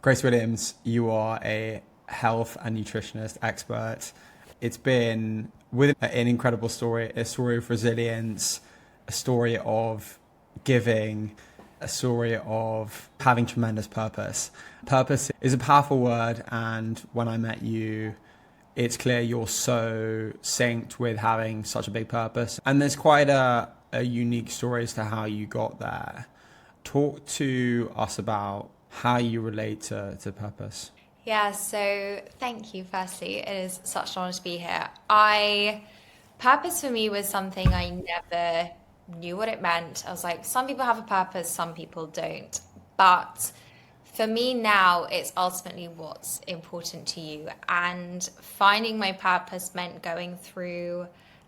Grace Williams, you are a health and nutritionist expert. It's been with an incredible story, a story of resilience, a story of giving, a story of having tremendous purpose. Purpose is a powerful word, and when I met you, it's clear you're so synced with having such a big purpose. And there's quite a unique story as to how you got there. Talk to us about how you relate to purpose. Yeah, so thank you, firstly. It is such an honor to be here. Purpose for me was something I never knew what it meant. I was like, some people have a purpose, some people don't. But for me now, it's ultimately what's important to you. And finding my purpose meant going through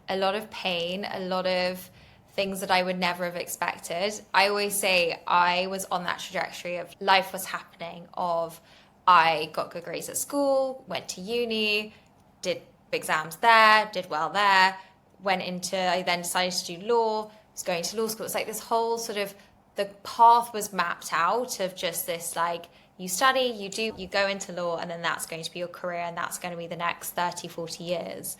a lot of pain, a lot of things that I would never have expected. I always say I was on that trajectory of life was happening, of I got good grades at school, went to uni, did exams there, did well there, I then decided to do law, was going to law school. It's like this whole sort of, the path was mapped out of just this, like, you study, you go into law, and then that's going to be your career, and that's going to be the next 30, 40 years.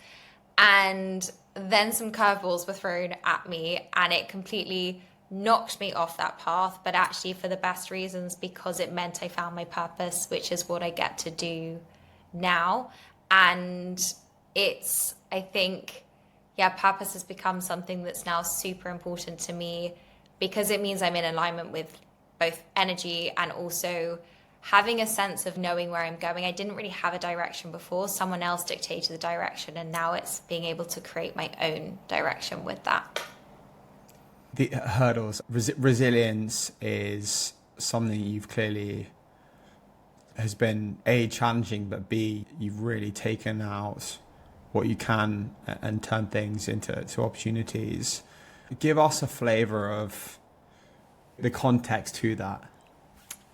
And then some curveballs were thrown at me, and it completely knocked me off that path, but actually for the best reasons, because it meant I found my purpose, which is what I get to do now. And I think, purpose has become something that's now super important to me, because it means I'm in alignment with both energy and also having a sense of knowing where I'm going. I didn't really have a direction before. Someone else dictated the direction, and now it's being able to create my own direction with that. The hurdles, resilience is something you've clearly has been A, challenging, but B, you've really taken out what you can and turn things into opportunities. Give us a flavor of the context to that.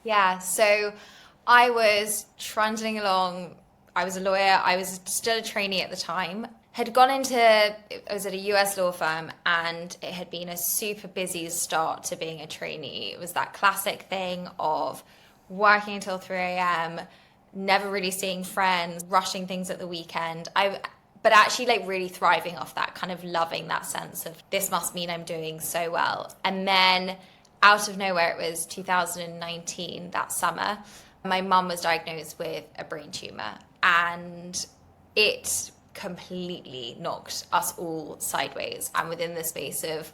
Yeah, so I was trundling along. I was a lawyer. I was still a trainee at the time. I was at a US law firm, and it had been a super busy start to being a trainee. It was that classic thing of working until 3 a.m., never really seeing friends, rushing things at the weekend. But actually like really thriving off that, kind of loving that sense of this must mean I'm doing so well. And then out of nowhere, it was 2019, that summer, my mum was diagnosed with a brain tumor, and it completely knocked us all sideways. And within the space of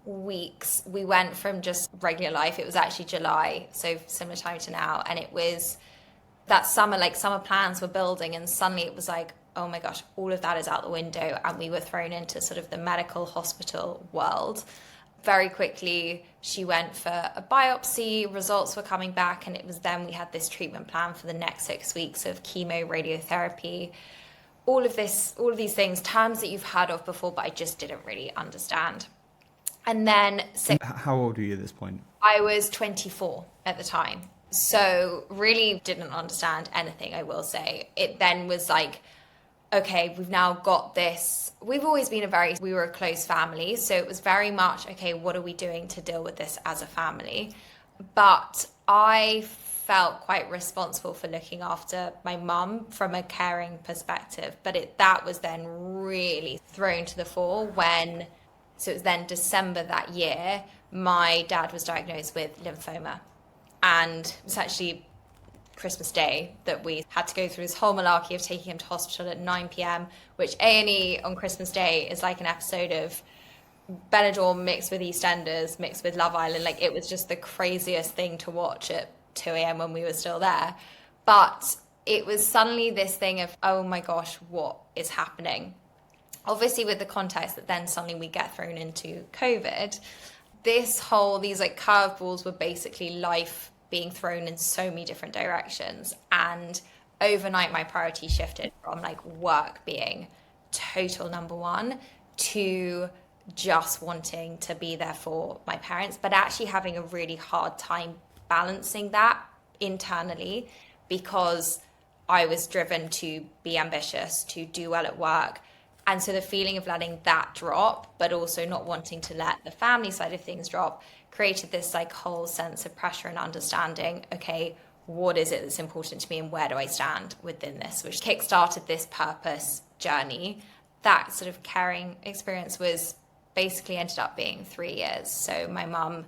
weeks, we went from just regular life. It was actually July, so similar time to now. And it was that summer, like summer plans were building, and suddenly it was like, oh my gosh, all of that is out the window. And we were thrown into sort of the medical hospital world. Very quickly, she went for a biopsy, results were coming back, and it was then we had this treatment plan for the next 6 weeks of chemo, radiotherapy, all of these things, terms that you've heard of before, but I just didn't really understand. And then... How old were you at this point? I was 24 at the time. So really didn't understand anything, I will say. It then was like, okay, we've now got this. We've always been we were a close family. So it was very much, okay, what are we doing to deal with this as a family? But I felt quite responsible for looking after my mum from a caring perspective. But that was then really thrown to the fore so it was then December that year, my dad was diagnosed with lymphoma. And it was actually Christmas Day that we had to go through this whole malarkey of taking him to hospital at 9 p.m, which A&E on Christmas Day is like an episode of Benidorm mixed with EastEnders, mixed with Love Island. Like, it was just the craziest thing to watch at 2 a.m. when we were still there. But it was suddenly this thing of, oh my gosh, what is happening? Obviously with the context that then suddenly we get thrown into COVID, these like curveballs were basically life being thrown in so many different directions. And overnight my priority shifted from like work being total number one to just wanting to be there for my parents, but actually having a really hard time balancing that internally, because I was driven to be ambitious, to do well at work. And so the feeling of letting that drop, but also not wanting to let the family side of things drop, created this like whole sense of pressure and understanding, okay, what is it that's important to me and where do I stand within this, which kickstarted this purpose journey. That sort of caring experience was basically ended up being 3 years. So my mum,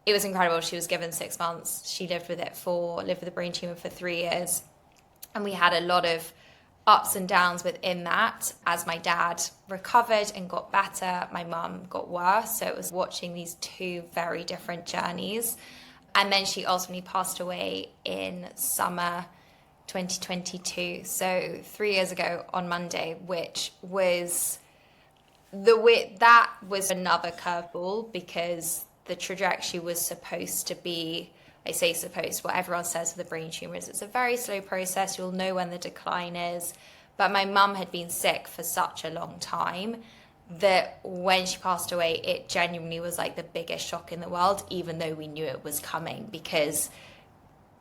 it was incredible. She was given 6 months. She lived with the brain tumor for 3 years. And we had a lot of ups and downs within that. As my dad recovered and got better, my mum got worse. So it was watching these two very different journeys. And then she ultimately passed away in summer 2022. So 3 years ago on Monday, which was that was another curveball, because the trajectory was supposed to be, I say supposed, what everyone says with the brain tumor is it's a very slow process. You'll know when the decline is. But my mum had been sick for such a long time that when she passed away, it genuinely was like the biggest shock in the world, even though we knew it was coming, because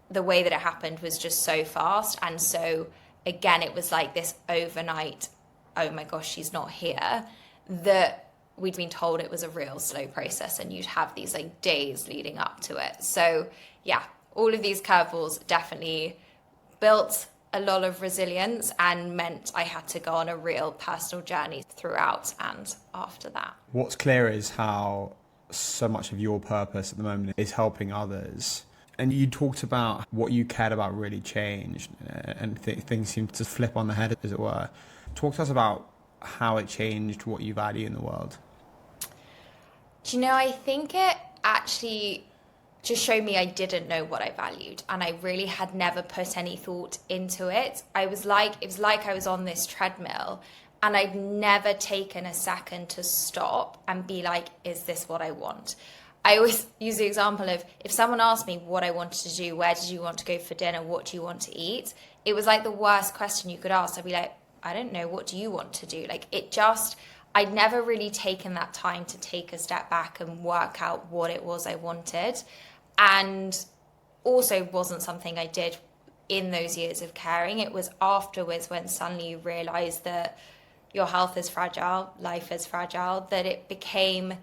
the way that it happened was just so fast. And so again, it was like this overnight, oh my gosh, she's not here, that we'd been told it was a real slow process and you'd have these like days leading up to it. So yeah, all of these curveballs definitely built a lot of resilience and meant I had to go on a real personal journey throughout and after that. What's clear is how so much of your purpose at the moment is helping others. And you talked about what you cared about really changed, and things seemed to flip on the head, as it were. Talk to us about how it changed what you value in the world. Do you know, I think it actually just showed me I didn't know what I valued, and I really had never put any thought into it. It was like I was on this treadmill and I'd never taken a second to stop and be like, is this what I want? I always use the example of, if someone asked me what I wanted to do, where did you want to go for dinner, what do you want to eat? It was like the worst question you could ask. I'd be like, I don't know, what do you want to do? Like, it just, I'd never really taken that time to take a step back and work out what it was I wanted. And also wasn't something I did in those years of caring. It was afterwards, when suddenly you realize that your health is fragile, life is fragile, that it became,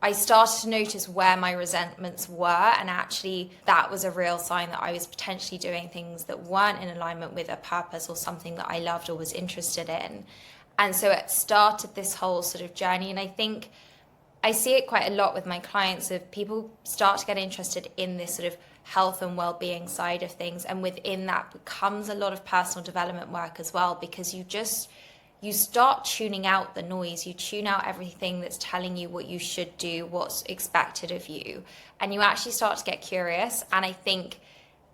I started to notice where my resentments were, and actually that was a real sign that I was potentially doing things that weren't in alignment with a purpose or something that I loved or was interested in. And so it started this whole sort of journey. And I think I see it quite a lot with my clients, of people start to get interested in this sort of health and well-being side of things. And within that becomes a lot of personal development work as well, because you start tuning out the noise. You tune out everything that's telling you what you should do, what's expected of you. And you actually start to get curious. And I think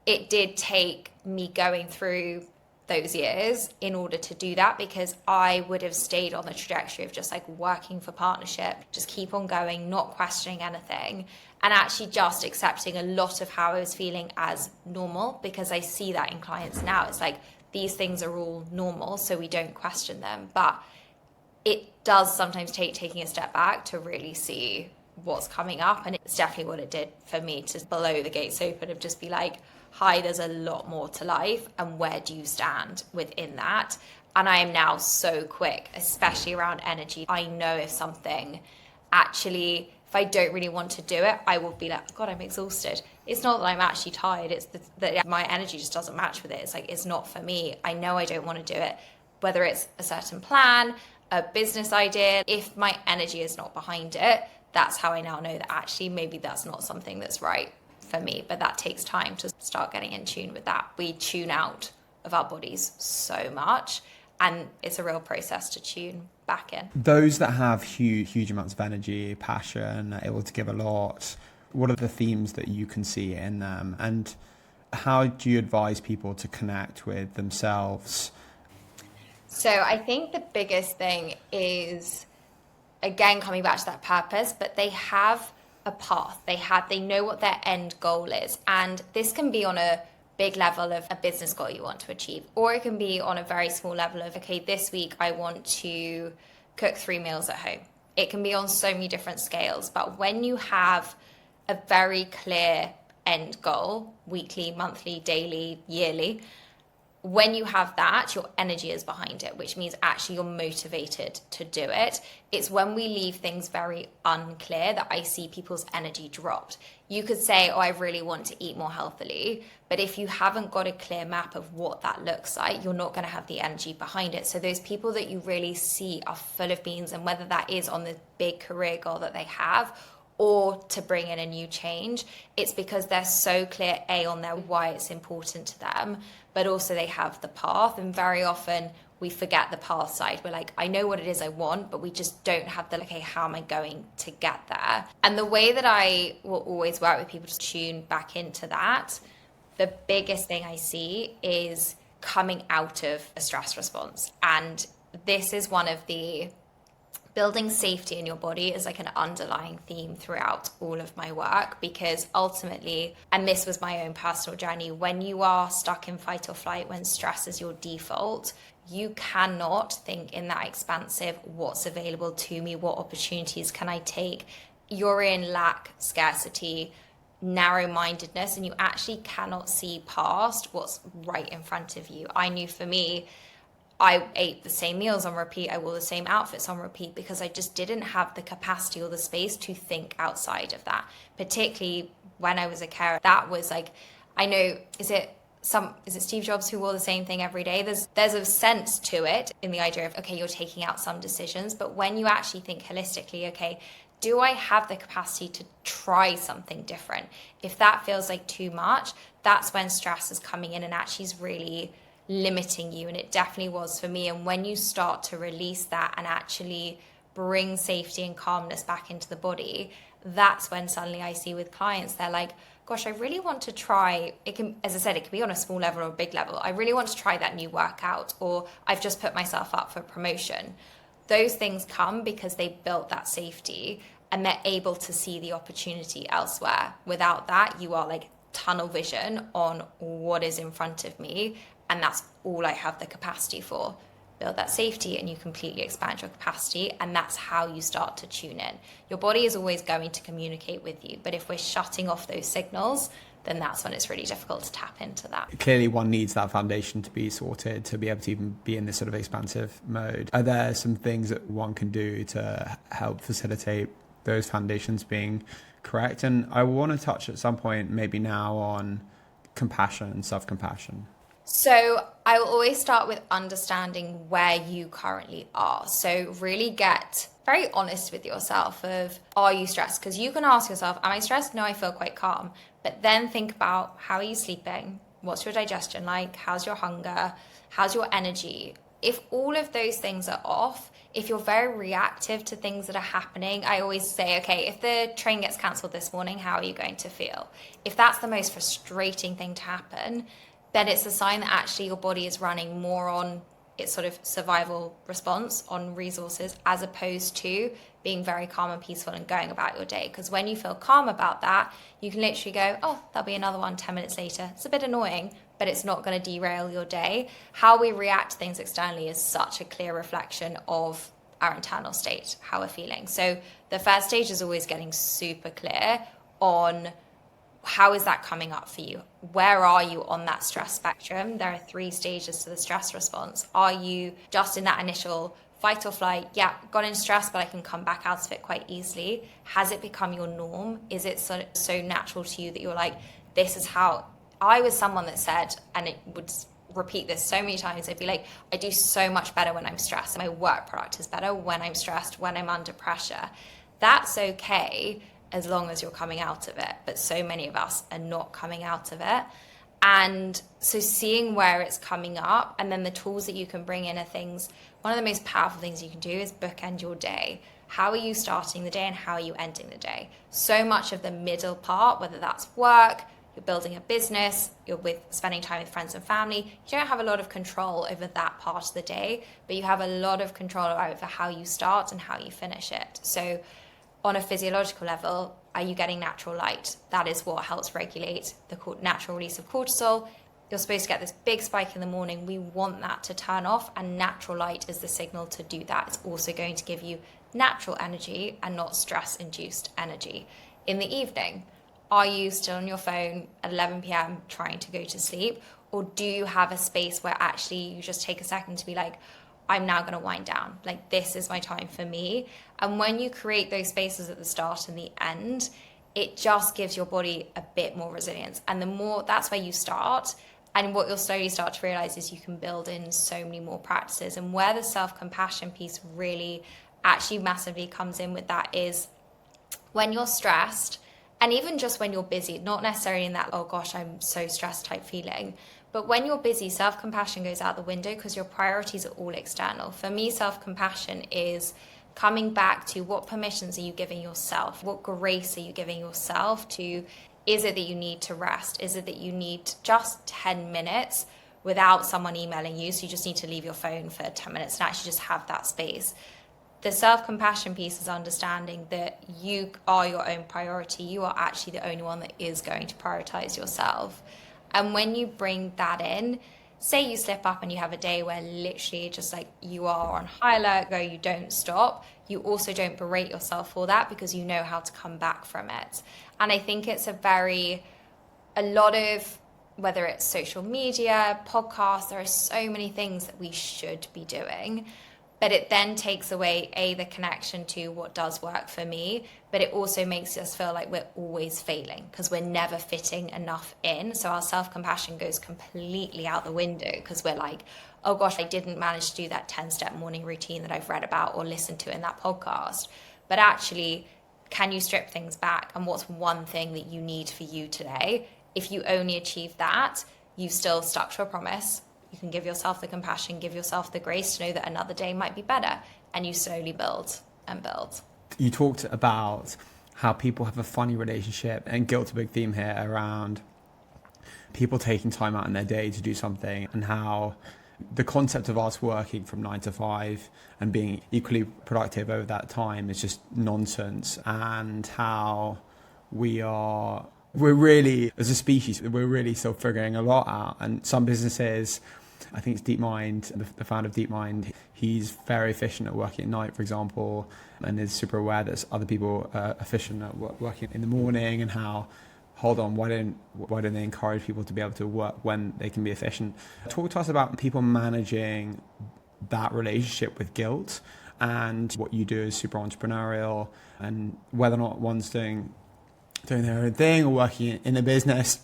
it did take me going through those years in order to do that, because I would have stayed on the trajectory of just like working for partnership, just keep on going, not questioning anything, and actually just accepting a lot of how I was feeling as normal, because I see that in clients now. It's like, these things are all normal, so we don't question them. But it does sometimes take taking a step back to really see what's coming up. And it's definitely what it did for me, to blow the gates open, of just be like, hi, there's a lot more to life, and where do you stand within that? And I am now so quick, especially around energy. I know if something actually, if I don't really want to do it, I will be like, God, I'm exhausted. It's not that I'm actually tired, it's that my energy just doesn't match with it. It's like, it's not for me. I know I don't want to do it. Whether it's a certain plan, a business idea, if my energy is not behind it, that's how I now know that actually maybe that's not something that's right for me. But that takes time to start getting in tune with that. We tune out of our bodies so much, and it's a real process to tune back in. Those that have huge amounts of energy, passion, are able to give a lot, what are the themes that you can see in them, and how do you advise people to connect with themselves? So I think the biggest thing is, again, coming back to that purpose, but they have a path. They know what their end goal is. And this can be on a big level of a business goal you want to achieve, or it can be on a very small level of, okay, this week I want to cook 3 meals at home. It can be on so many different scales. But when you have a very clear end goal, weekly, monthly, daily, yearly, when you have that, your energy is behind it, which means actually you're motivated to do it. It's when we leave things very unclear that I see people's energy dropped. You could say, oh, I really want to eat more healthily. But if you haven't got a clear map of what that looks like, you're not going to have the energy behind it. So those people that you really see are full of beans, and whether that is on the big career goal that they have or to bring in a new change, it's because they're so clear, A, on their why it's important to them, but also they have the path. And very often we forget the path side. We're like, I know what it is I want, but we just don't have the, okay, how am I going to get there? And the way that I will always work with people to tune back into that, the biggest thing I see is coming out of a stress response. And this is one of the building safety in your body is like an underlying theme throughout all of my work, because ultimately, and this was my own personal journey, when you are stuck in fight or flight, when stress is your default, you cannot think in that expansive, what's available to me, what opportunities can I take? You're in lack, scarcity, narrow-mindedness, and you actually cannot see past what's right in front of you. I knew for me, I ate the same meals on repeat, I wore the same outfits on repeat, because I just didn't have the capacity or the space to think outside of that. Particularly when I was a carer, that was like, I know, is it Steve Jobs who wore the same thing every day? There's a sense to it in the idea of, okay, you're taking out some decisions, but when you actually think holistically, okay, do I have the capacity to try something different? If that feels like too much, that's when stress is coming in and actually is really limiting you. And it definitely was for me. And when you start to release that and actually bring safety and calmness back into the body, that's when suddenly I see with clients, they're like, gosh, I really want to try, it can, as I said, it can be on a small level or a big level. I really want to try that new workout, or I've just put myself up for promotion. Those things come because they built that safety and they're able to see the opportunity elsewhere. Without that, you are like tunnel vision on what is in front of me, and that's all I have the capacity for. Build that safety and you completely expand your capacity, and that's how you start to tune in. Your body is always going to communicate with you, but if we're shutting off those signals, then that's when it's really difficult to tap into that. Clearly one needs that foundation to be sorted to be able to even be in this sort of expansive mode. Are there some things that one can do to help facilitate those foundations being correct? And I want to touch at some point, maybe now, on compassion and self-compassion. So I will always start with understanding where you currently are. So really get very honest with yourself of, are you stressed? Because you can ask yourself, am I stressed? No, I feel quite calm. But then think about, how are you sleeping? What's your digestion like? How's your hunger? How's your energy? If all of those things are off, if you're very reactive to things that are happening, I always say, okay, if the train gets cancelled this morning, how are you going to feel? If that's the most frustrating thing to happen, then it's a sign that actually your body is running more on its sort of survival response on resources, as opposed to being very calm and peaceful and going about your day. Because when you feel calm about that, you can literally go, oh, there'll be another one 10 minutes later. It's a bit annoying, but it's not going to derail your day. How we react to things externally is such a clear reflection of our internal state, how we're feeling. So the first stage is always getting super clear on, how is that coming up for you? Where are you on that stress spectrum? There are 3 stages to the stress response. Are you just in that initial fight or flight? Yeah, got in stress, but I can come back out of it quite easily. Has it become your norm? Is it so natural to you that you're like, this is how... I was someone that said, and it would repeat this so many times, I'd be like, I do so much better when I'm stressed. My work product is better when I'm stressed, when I'm under pressure. That's okay, as long as you're coming out of it. But so many of us are not coming out of it. And so seeing where it's coming up, and then the tools that you can bring in are things, one of the most powerful things you can do is bookend your day. How are you starting the day and how are you ending the day? So much of the middle part, whether that's work, you're building a business, you're spending time with friends and family, you don't have a lot of control over that part of the day, but you have a lot of control over how you start and how you finish it. So on a physiological level, are you getting natural light? That is what helps regulate the natural release of cortisol. You're supposed to get this big spike in the morning. We want that to turn off, and natural light is the signal to do that. It's also going to give you natural energy and not stress-induced energy. In the evening, are you still on your phone at 11 p.m. trying to go to sleep? Or do you have a space where actually you just take a second to be like, I'm now going to wind down. Like, this is my time for me. And when you create those spaces at the start and the end, it just gives your body a bit more resilience. And the more, that's where you start. And what you'll slowly start to realize is you can build in so many more practices. And where the self-compassion piece really actually massively comes in with that is when you're stressed, and even just when you're busy, not necessarily in that, oh gosh, I'm so stressed type feeling. But when you're busy, self-compassion goes out the window because your priorities are all external. For me, self-compassion is coming back to what permissions are you giving yourself? What grace are you giving yourself to? Is it that you need to rest? Is it that you need just 10 minutes without someone emailing you? So you just need to leave your phone for 10 minutes and actually just have that space. The self-compassion piece is understanding that you are your own priority. You are actually the only one that is going to prioritize yourself. And when you bring that in, say you slip up and you have a day where literally just like you are on high alert, go, you don't stop. You also don't berate yourself for that because you know how to come back from it. And I think it's a lot of, whether it's social media, podcasts, there are so many things that we should be doing. But it then takes away, the connection to what does work for me, but it also makes us feel like we're always failing because we're never fitting enough in. So our self-compassion goes completely out the window because we're like, oh gosh, I didn't manage to do that 10-step morning routine that I've read about or listened to in that podcast. But actually, can you strip things back? And what's one thing that you need for you today? If you only achieve that, you've still stuck to a promise. You can give yourself the compassion, give yourself the grace to know that another day might be better, and you slowly build and build. You talked about how people have a funny relationship, and guilt's a big theme here, around people taking time out in their day to do something, and how the concept of us working from 9 to 5 and being equally productive over that time is just nonsense, and how we're really, as a species, we're really still figuring a lot out. And some businesses, I think it's DeepMind, the founder of DeepMind, he's very efficient at working at night, for example, and is super aware that other people are efficient at working in the morning, and how, hold on, why don't they encourage people to be able to work when they can be efficient? Talk to us about people managing that relationship with guilt, and what you do is super entrepreneurial, and whether or not one's doing their own thing or working in a business.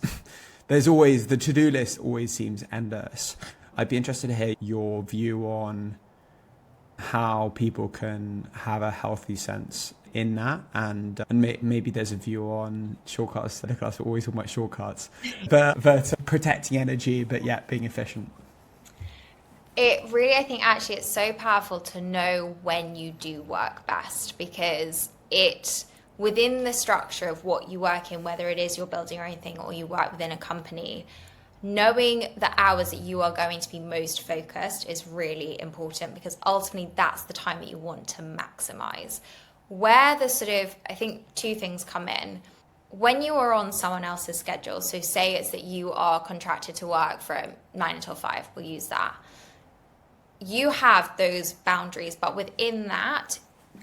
There's always, the to-do list always seems endless. I'd be interested to hear your view on how people can have a healthy sense in that, and maybe there's a view on shortcuts. Look at us, we're always talking about shortcuts, but protecting energy, but yet being efficient. It really, I think actually it's so powerful to know when you do work best, because within the structure of what you work in, whether it is you're building your own thing or you work within a company, knowing the hours that you are going to be most focused is really important, because ultimately that's the time that you want to maximize. Where the sort of, I think two things come in. When you are on someone else's schedule, so say it's that you are contracted to work from 9 until 5, we'll use that. You have those boundaries, but within that,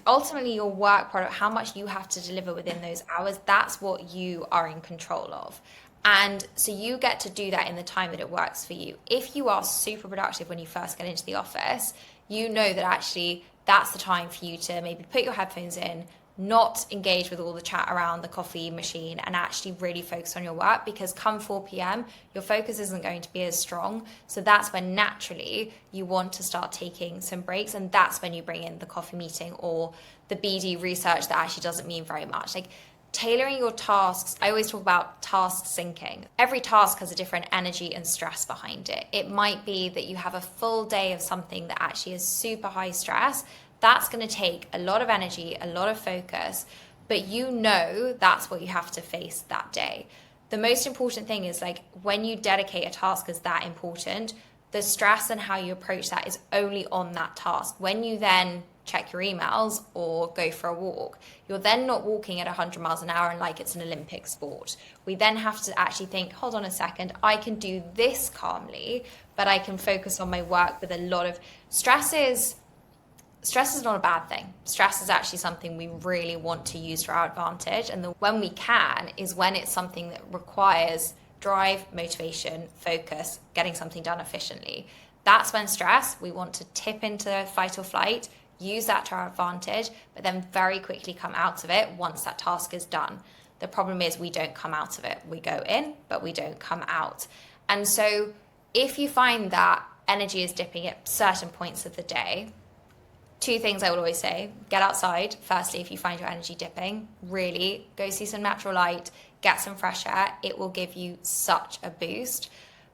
ultimately your work product, how much you have to deliver within those hours, that's what you are in control of. And so you get to do that in the time that it works for you. If you are super productive when you first get into the office, you know that actually that's the time for you to maybe put your headphones in, not engage with all the chat around the coffee machine, and actually really focus on your work, because come 4 p.m, your focus isn't going to be as strong. So that's when naturally you want to start taking some breaks, and that's when you bring in the coffee meeting or the BD research that actually doesn't mean very much. Like tailoring your tasks, I always talk about task syncing. Every task has a different energy and stress behind it. It might be that you have a full day of something that actually is super high stress. That's going to take a lot of energy, a lot of focus, but you know that's what you have to face that day. The most important thing is, like, when you dedicate a task as that important, the stress and how you approach that is only on that task. When you then check your emails or go for a walk, you're then not walking at 100 miles an hour and like it's an Olympic sport. We then have to actually think, hold on a second, I can do this calmly, but I can focus on my work with a lot of Stress is not a bad thing. Stress is actually something we really want to use to our advantage. And when we can is when it's something that requires drive, motivation, focus, getting something done efficiently. That's when stress, we want to tip into fight or flight, use that to our advantage, but then very quickly come out of it once that task is done. The problem is we don't come out of it. We go in, but we don't come out. And so if you find that energy is dipping at certain points of the day, two things I would always say: get outside. Firstly, if you find your energy dipping, really go see some natural light, get some fresh air. It will give you such a boost.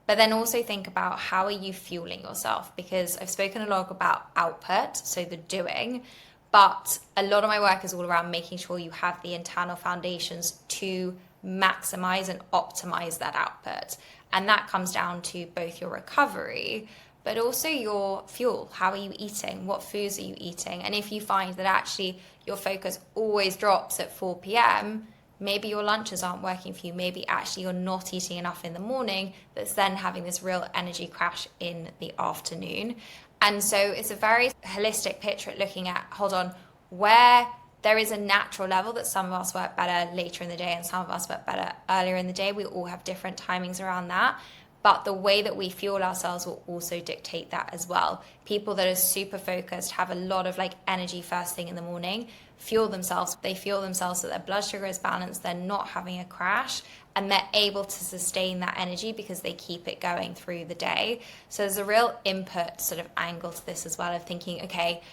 But then also think about, how are you fueling yourself? Because I've spoken a lot about output, so the doing, but a lot of my work is all around making sure you have the internal foundations to maximize and optimize that output. And that comes down to both your recovery, but also your fuel. How are you eating? What foods are you eating? And if you find that actually your focus always drops at 4 p.m., maybe your lunches aren't working for you. Maybe actually you're not eating enough in the morning, that's then having this real energy crash in the afternoon. And so it's a very holistic picture at looking at, hold on, where there is a natural level that some of us work better later in the day and some of us work better earlier in the day. We all have different timings around that. But the way that we fuel ourselves will also dictate that as well. People that are super focused, have a lot of like energy first thing in the morning, fuel themselves. They fuel themselves so that their blood sugar is balanced, they're not having a crash, and they're able to sustain that energy because they keep it going through the day. So there's a real input sort of angle to this as well, of thinking, okay,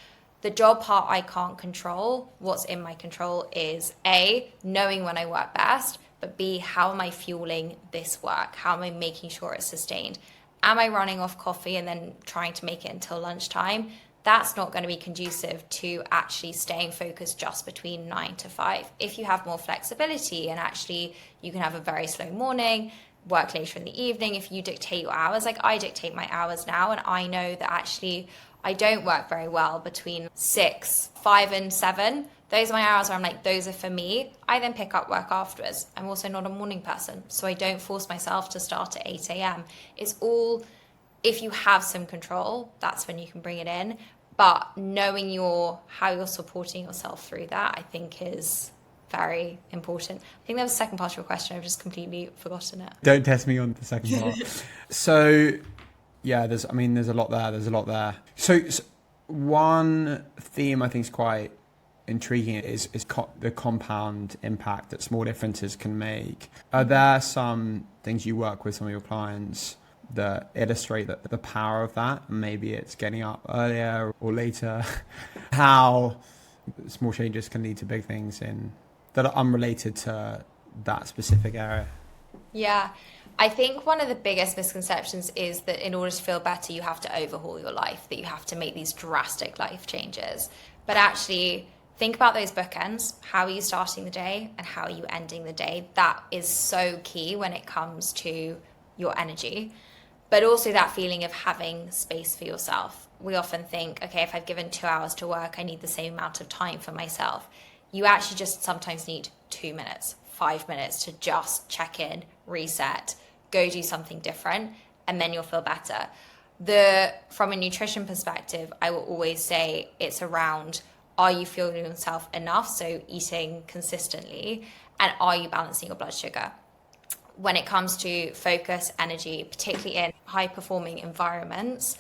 the job part I can't control. What's in my control is A, knowing when I work best, but B, how am I fueling this work? How am I making sure it's sustained? Am I running off coffee and then trying to make it until lunchtime? That's not going to be conducive to actually staying focused just between 9 to 5. If you have more flexibility and actually you can have a very slow morning, work later in the evening, if you dictate your hours, like I dictate my hours now, and I know that actually I don't work very well between 6, 5 and 7. Those are my hours where I'm like, those are for me. I then pick up work afterwards. I'm also not a morning person, so I don't force myself to start at 8 a.m. It's all, if you have some control, that's when you can bring it in. But knowing how you're supporting yourself through that, I think is very important. I think that was the second part of your question. I've just completely forgotten it. Don't test me on the second part. So yeah, there's a lot there. So one theme I think is quite intriguing is the compound impact that small differences can make. Are there some things you work with some of your clients that illustrate the power of that? Maybe it's getting up earlier or later. How small changes can lead to big things that are unrelated to that specific area. Yeah, I think one of the biggest misconceptions is that in order to feel better, you have to overhaul your life, that you have to make these drastic life changes. But actually, think about those bookends. How are you starting the day and how are you ending the day? That is so key when it comes to your energy, but also that feeling of having space for yourself. We often think, okay, if I've given 2 hours to work, I need the same amount of time for myself. You actually just sometimes need 2 minutes, 5 minutes to just check in, reset, go do something different, and then you'll feel better. From a nutrition perspective, I will always say it's around, are you fueling yourself enough? So eating consistently, and are you balancing your blood sugar? When it comes to focus, energy, particularly in high performing environments,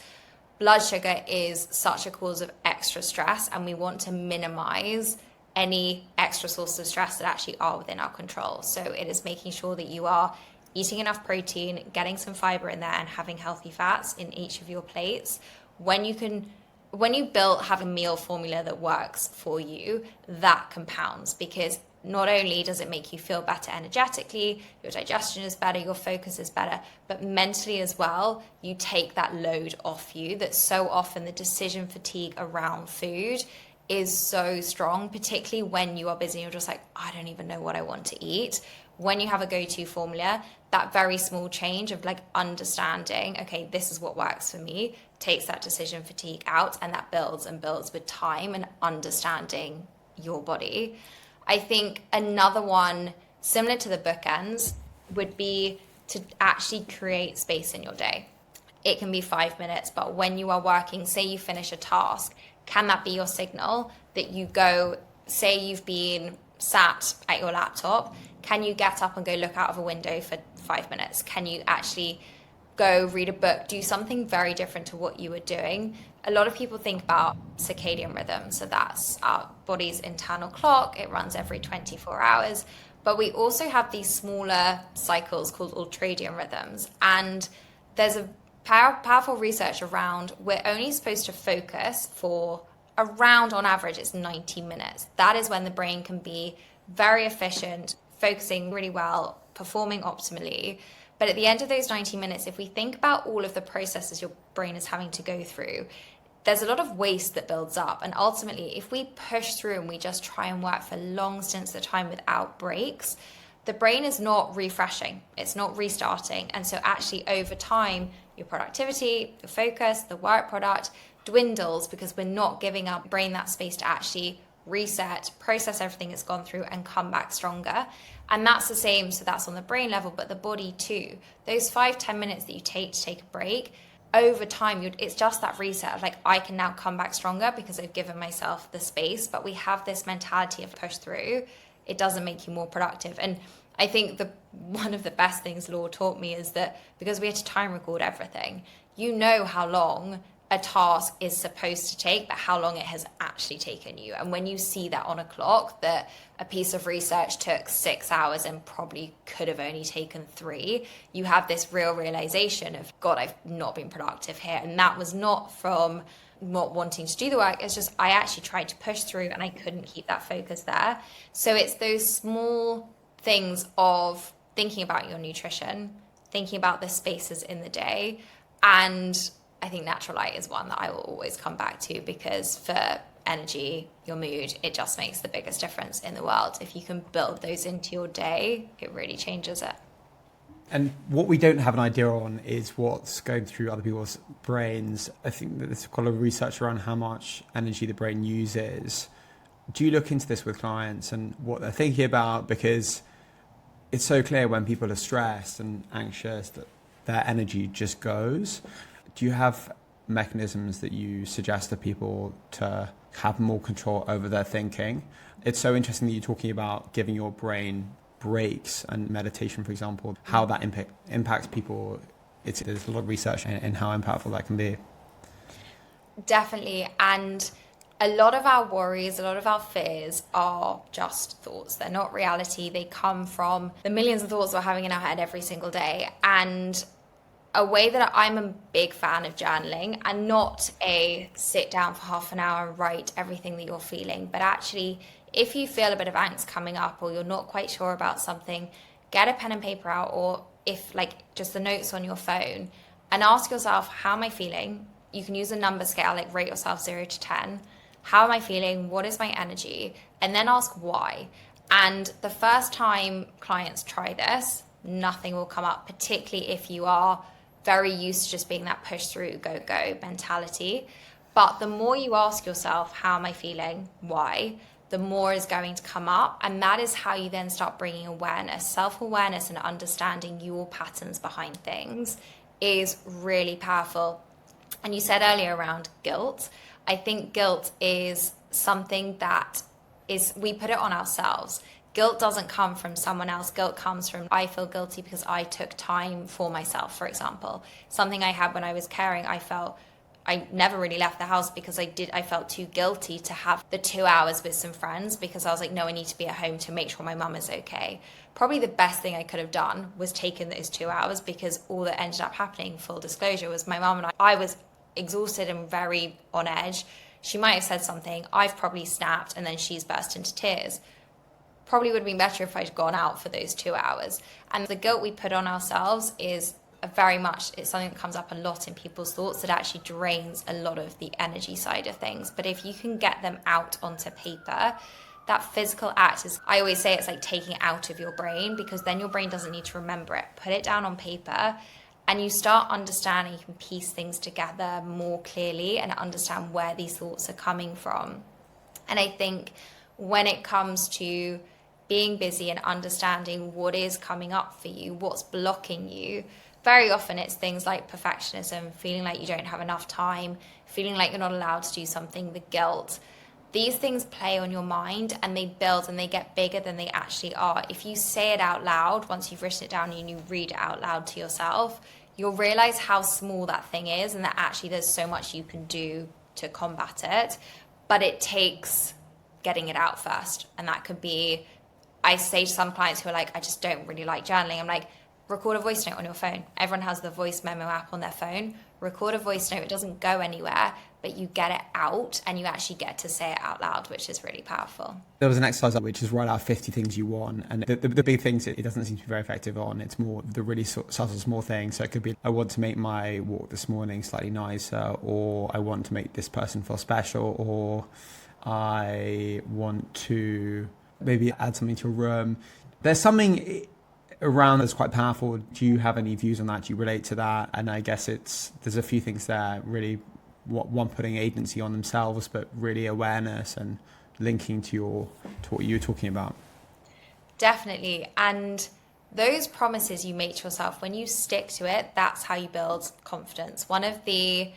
blood sugar is such a cause of extra stress, and we want to minimize any extra sources of stress that actually are within our control. So it is making sure that you are eating enough protein, getting some fiber in there, and having healthy fats in each of your plates. When you have a meal formula that works for you, that compounds, because not only does it make you feel better energetically, your digestion is better, your focus is better, but mentally as well, you take that load off you. That so often the decision fatigue around food is so strong, particularly when you are busy and you're just like, I don't even know what I want to eat. When you have a go-to formula, that very small change of like understanding, okay, this is what works for me, takes that decision fatigue out, and that builds and builds with time and understanding your body. I think another one similar to the bookends would be to actually create space in your day. It can be 5 minutes, but when you are working, say you finish a task, can that be your signal that you go, say you've been sat at your laptop, can you get up and go look out of a window for 5 minutes? Can you actually go read a book, do something very different to what you were doing? A lot of people think about circadian rhythm. So that's our body's internal clock. It runs every 24 hours. But we also have these smaller cycles called ultradian rhythms. And there's a powerful research around we're only supposed to focus for around, on average, it's 90 minutes. That is when the brain can be very efficient, focusing really well, performing optimally. But at the end of those 90 minutes, if we think about all of the processes your brain is having to go through, there's a lot of waste that builds up. And ultimately, if we push through and we just try and work for long stints of time without breaks, the brain is not refreshing, it's not restarting. And so actually over time, your productivity, your focus, the work product dwindles because we're not giving our brain that space to actually reset, process everything it's gone through and come back stronger. And that's the same, so that's on the brain level, but the body too. Those 5-10 minutes that you take to take a break, over time, it's just that reset of like, I can now come back stronger because I've given myself the space. But we have this mentality of push through. It doesn't make you more productive. And I think one of the best things law taught me is that because we had to time record everything, you know how long a task is supposed to take, but how long it has actually taken you. And when you see that on a clock, that a piece of research took 6 hours and probably could have only taken 3, you have this real realization of, God, I've not been productive here. And that was not from not wanting to do the work. It's just, I actually tried to push through and I couldn't keep that focus there. So it's those small things of thinking about your nutrition, thinking about the spaces in the day. And I think natural light is one that I will always come back to because for energy, your mood, it just makes the biggest difference in the world. If you can build those into your day, it really changes it. And what we don't have an idea on is what's going through other people's brains. I think that there's quite a lot of research around how much energy the brain uses. Do you look into this with clients and what they're thinking about? Because it's so clear when people are stressed and anxious that their energy just goes. Do you have mechanisms that you suggest to people to have more control over their thinking? It's so interesting that you're talking about giving your brain breaks and meditation, for example, how that impacts people. There's a lot of research in how impactful that can be. Definitely. And a lot of our worries, a lot of our fears are just thoughts. They're not reality. They come from the millions of thoughts we're having in our head every single day. And a way that I'm a big fan of journaling, and not a sit down for half an hour and write everything that you're feeling, but actually if you feel a bit of angst coming up or you're not quite sure about something, get a pen and paper out, or if like just the notes on your phone, and ask yourself, how am I feeling? You can use a number scale, like rate yourself 0 to 10. How am I feeling? What is my energy? And then ask why. And the first time clients try this, nothing will come up, particularly if you are very used to just being that push through, go, go mentality. But the more you ask yourself, how am I feeling? Why? The more is going to come up. And that is how you then start bringing awareness. Self-awareness and understanding your patterns behind things is really powerful. And you said earlier around guilt. I think guilt is something that we put it on ourselves. Guilt doesn't come from someone else. Guilt comes from, I feel guilty because I took time for myself, for example. Something I had when I was caring, I never really left the house because I felt too guilty to have the 2 hours with some friends because I was like, no, I need to be at home to make sure my mum is okay. Probably the best thing I could have done was taken those 2 hours, because all that ended up happening, full disclosure, was my mum and I was exhausted and very on edge. She might have said something, I've probably snapped, and then she's burst into tears. Probably would have been better if I'd gone out for those 2 hours. And the guilt we put on ourselves is it's something that comes up a lot in people's thoughts that actually drains a lot of the energy side of things. But if you can get them out onto paper, that physical act is, I always say, it's like taking it out of your brain, because then your brain doesn't need to remember it. Put it down on paper and you start understanding, you can piece things together more clearly and understand where these thoughts are coming from. And I think when it comes to being busy and understanding what is coming up for you, what's blocking you, very often it's things like perfectionism, feeling like you don't have enough time, feeling like you're not allowed to do something, the guilt. these things play on your mind and they build and they get bigger than they actually are. If you say it out loud, once you've written it down and you read it out loud to yourself, you'll realize how small that thing is and that actually there's so much you can do to combat it. But it takes getting it out first. And that could be, I say to some clients who are like, I just don't really like journaling. I'm like, record a voice note on your phone. Everyone has the voice memo app on their phone. Record a voice note. It doesn't go anywhere, but you get it out and you actually get to say it out loud, which is really powerful. There was an exercise which is write out 50 things you want. And the big things it doesn't seem to be very effective on. It's more the really subtle small things. So it could be, I want to make my walk this morning slightly nicer, or I want to make this person feel special, or I want to maybe add something to a room. There's something around that's quite powerful. Do you have any views on that? Do you relate to that? And I guess there's a few things there, really, one putting agency on themselves, but really awareness and linking to what you were talking about. Definitely. And those promises you make to yourself, when you stick to it, that's how you build confidence. One of the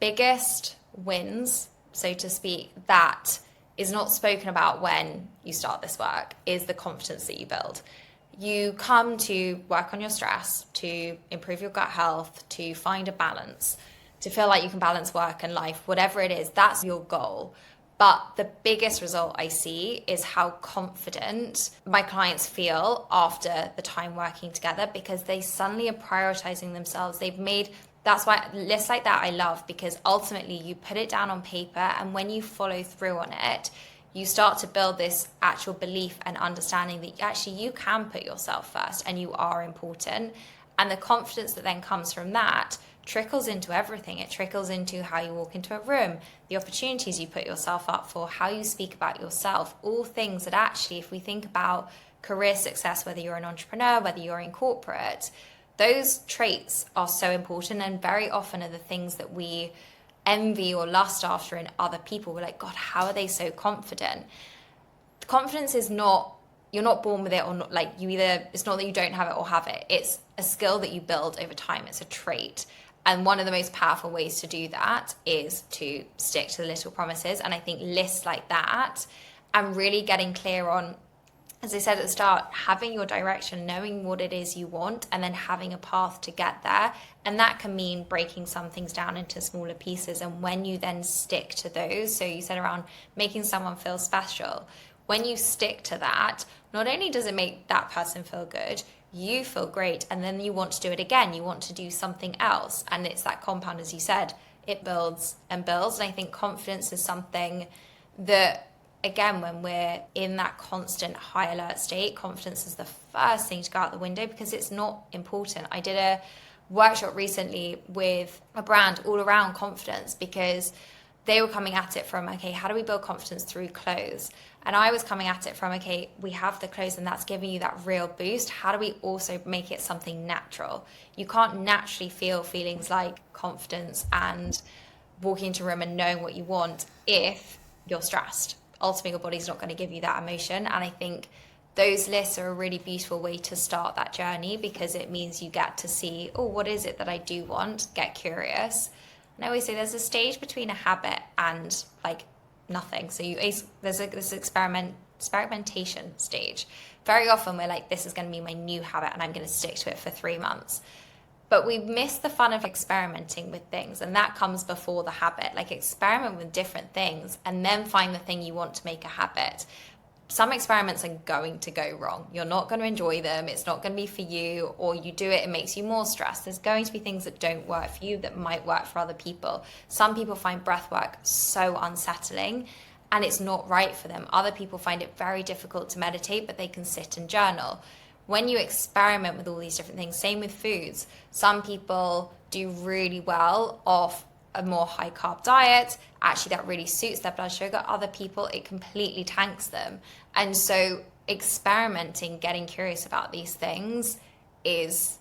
biggest wins, so to speak, that is not spoken about when you start this work is the confidence that you build. You come to work on your stress, to improve your gut health, to find a balance, to feel like you can balance work and life, whatever it is, that's your goal. But the biggest result I see is how confident my clients feel after the time working together, because they suddenly are prioritizing themselves. That's why lists like that I love, because ultimately you put it down on paper, and when you follow through on it, you start to build this actual belief and understanding that actually you can put yourself first and you are important. And the confidence that then comes from that trickles into everything. It trickles into how you walk into a room, the opportunities you put yourself up for, how you speak about yourself, all things that actually, if we think about career success, whether you're an entrepreneur, whether you're in corporate, those traits are so important and very often are the things that we envy or lust after in other people. We're like, God, how are they so confident? Confidence is not, you're not born with it, or not, like you either, it's not that you don't have it or have it. It's a skill that you build over time. It's a trait. And one of the most powerful ways to do that is to stick to the little promises. And I think lists like that and really getting clear on, as I said at the start, having your direction, knowing what it is you want, and then having a path to get there. And that can mean breaking some things down into smaller pieces. And when you then stick to those, so you said around making someone feel special, when you stick to that, not only does it make that person feel good, you feel great, and then you want to do it again. You want to do something else. And it's that compound, as you said, it builds and builds. And I think confidence is something that, again, when we're in that constant high alert state, confidence is the first thing to go out the window because it's not important. I did a workshop recently with a brand all around confidence because they were coming at it from, okay, how do we build confidence through clothes? And I was coming at it from, okay, we have the clothes and that's giving you that real boost. How do we also make it something natural? You can't naturally feel feelings like confidence and walking into a room and knowing what you want if you're stressed. Ultimately, your body's not going to give you that emotion. And I think those lists are a really beautiful way to start that journey because it means you get to see, oh, what is it that I do want? Get curious. And I always say there's a stage between a habit and like nothing. So there's this experimentation stage. Very often we're like, this is going to be my new habit and I'm going to stick to it for 3 months. But we miss the fun of experimenting with things, and that comes before the habit. Like, experiment with different things and then find the thing you want to make a habit. Some experiments are going to go wrong. You're not going to enjoy them. It's not going to be for you, or you do it, it makes you more stressed. There's going to be things that don't work for you that might work for other people. Some people find breath work so unsettling and it's not right for them. Other people find it very difficult to meditate, but they can sit and journal. When you experiment with all these different things, same with foods, some people do really well off a more high carb diet. Actually, that really suits their blood sugar. Other people, it completely tanks them. And so experimenting, getting curious about these things is,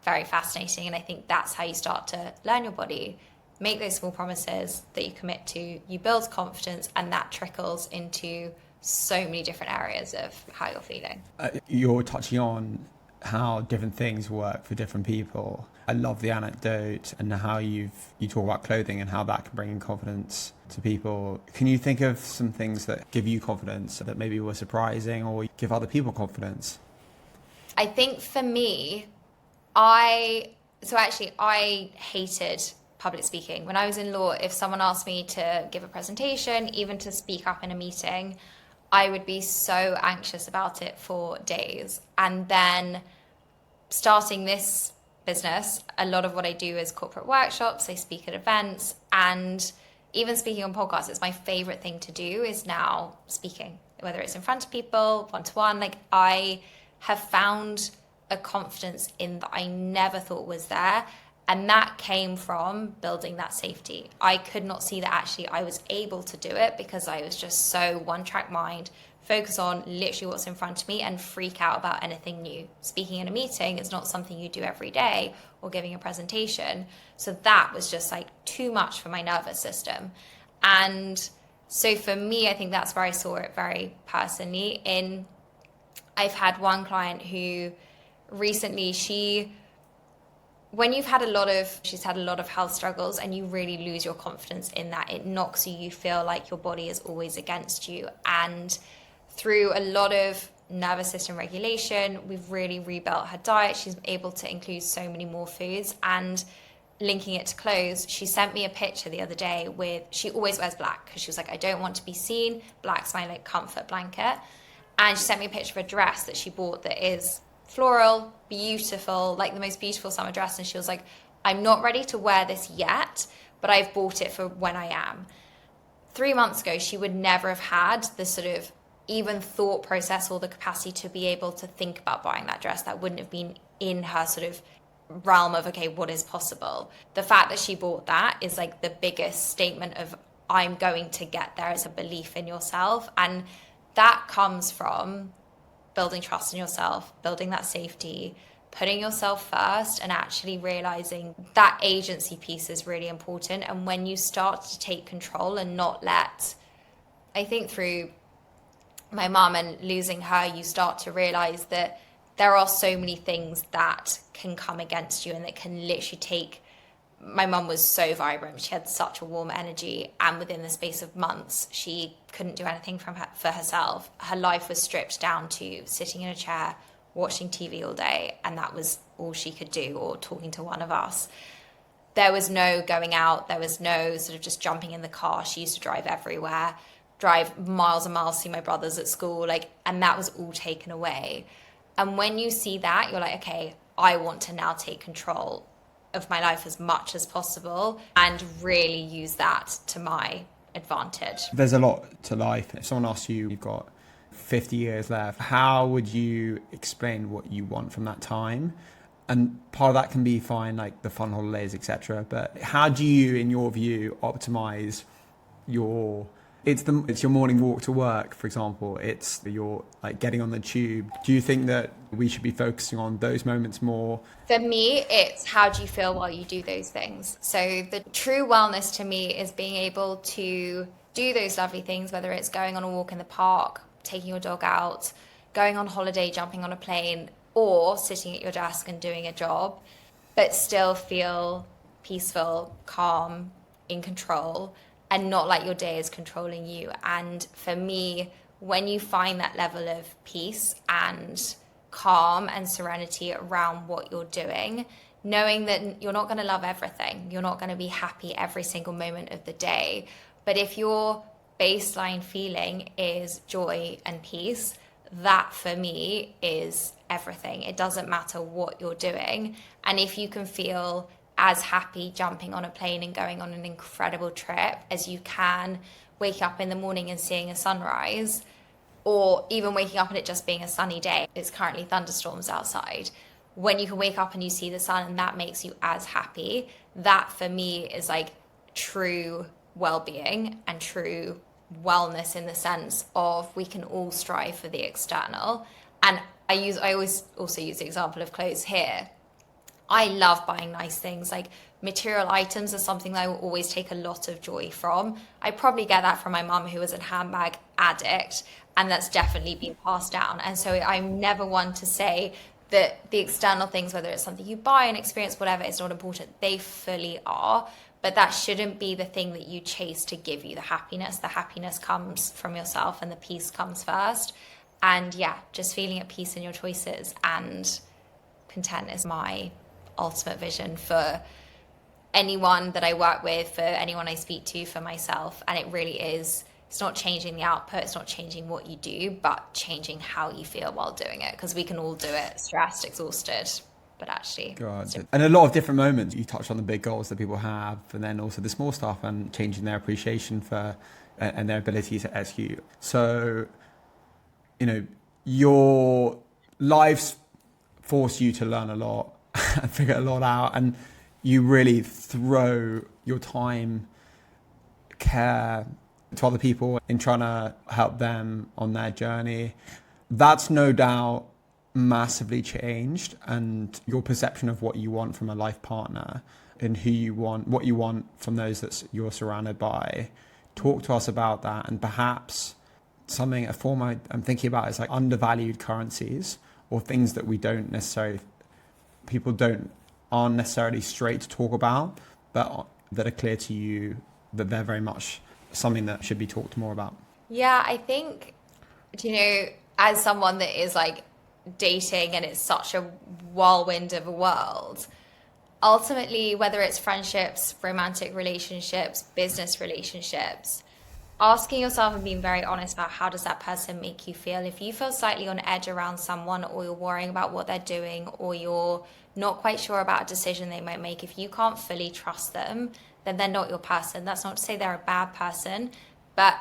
very fascinating. And I think that's how you start to learn your body, make those small promises that you commit to, you build confidence, and that trickles into so many different areas of how you're feeling. You're touching on how different things work for different people. I love the anecdote and how you talk about clothing and how that can bring in confidence to people. Can you think of some things that give you confidence that maybe were surprising or give other people confidence? I think for me, I hated public speaking. When I was in law, if someone asked me to give a presentation, even to speak up in a meeting, I would be so anxious about it for days. And then starting this business, a lot of what I do is corporate workshops, I speak at events, and even speaking on podcasts, it's my favorite thing to do is now speaking, whether it's in front of people, one-to-one. Like, I have found a confidence in that I never thought was there. And that came from building that safety. I could not see that actually I was able to do it because I was just so one-track mind, focus on literally what's in front of me and freak out about anything new. Speaking in a meeting is not something you do every day, or giving a presentation. So that was just like too much for my nervous system. And so for me, I think that's where I saw it very personally. I've had one client who recently, she's had a lot of health struggles, and you really lose your confidence in that. It knocks you feel like your body is always against you. And through a lot of nervous system regulation, we've really rebuilt her diet. She's able to include so many more foods. And linking it to clothes, she sent me a picture the other day she always wears black because she was like, I don't want to be seen. Black's my like comfort blanket. And she sent me a picture of a dress that she bought that is floral, beautiful, like the most beautiful summer dress. And she was like, I'm not ready to wear this yet, but I've bought it for when I am. 3 months ago, she would never have had the sort of even thought process or the capacity to be able to think about buying that dress. That wouldn't have been in her sort of realm of, okay, what is possible? The fact that she bought that is like the biggest statement of, I'm going to get there, as a belief in yourself. And that comes from building trust in yourself, building that safety, putting yourself first, and actually realizing that agency piece is really important. And when you start to take control and not let, I think through my mum and losing her, you start to realize that there are so many things that can come against you and that can literally take. My mum was so vibrant. She had such a warm energy. And within the space of months, she couldn't do anything for herself. Her life was stripped down to sitting in a chair, watching TV all day. And that was all she could do, or talking to one of us. There was no going out. There was no sort of just jumping in the car. She used to drive everywhere, drive miles and miles, see my brothers at school. And that was all taken away. And when you see that, you're like, okay, I want to now take control of my life as much as possible and really use that to my advantage. There's a lot to life. If someone asks you, you've got 50 years left, how would you explain what you want from that time? And part of that can be fine, like the fun holidays, etc. But how do you, in your view, optimize it's your morning walk to work, for example. It's your like getting on the tube. Do you think that we should be focusing on those moments more? For me, it's how do you feel while you do those things? So the true wellness to me is being able to do those lovely things, whether it's going on a walk in the park, taking your dog out, going on holiday, jumping on a plane, or sitting at your desk and doing a job, but still feel peaceful, calm, in control, and not like your day is controlling you. And for me, when you find that level of peace and calm and serenity around what you're doing, knowing that you're not going to love everything, you're not going to be happy every single moment of the day, but if your baseline feeling is joy and peace, that for me is everything. It doesn't matter what you're doing. And if you can feel as happy jumping on a plane and going on an incredible trip as you can wake up in the morning and seeing a sunrise, or even waking up and it just being a sunny day. It's currently thunderstorms outside. When you can wake up and you see the sun and that makes you as happy, that for me is like true well-being and true wellness, in the sense of we can all strive for the external. And I always also use the example of clothes here. I love buying nice things. Like, material items are something that I will always take a lot of joy from. I probably get that from my mum, who was a handbag addict, and that's definitely been passed down. And so I'm never one to say that the external things, whether it's something you buy, an experience, whatever, is not important. They fully are. But that shouldn't be the thing that you chase to give you the happiness. The happiness comes from yourself and the peace comes first. And yeah, just feeling at peace in your choices and content is my ultimate vision for anyone that I work with, for anyone I speak to, for myself. And it really is, it's not changing the output, it's not changing what you do, but changing how you feel while doing it. Because we can all do it stressed, exhausted, but actually. God. And a lot of different moments. You touched on the big goals that people have, and then also the small stuff and changing their appreciation for and their ability to execute. So, you know, your lives force you to learn a lot and figure a lot out, and you really throw your time, care to other people in trying to help them on their journey. That's no doubt massively changed, and your perception of what you want from a life partner and who you want, what you want from those that you're surrounded by. Talk to us about that, and perhaps a form I'm thinking about is like undervalued currencies, or things that we don't necessarily, people aren't necessarily straight to talk about, but that are clear to you that they're very much something that should be talked more about. Yeah, I think, as someone that is like dating and it's such a whirlwind of a world, ultimately, whether it's friendships, romantic relationships, business relationships, asking yourself and being very honest about how does that person make you feel. If you feel slightly on edge around someone, or you're worrying about what they're doing, or you're not quite sure about a decision they might make, if you can't fully trust them, then they're not your person. That's not to say they're a bad person, but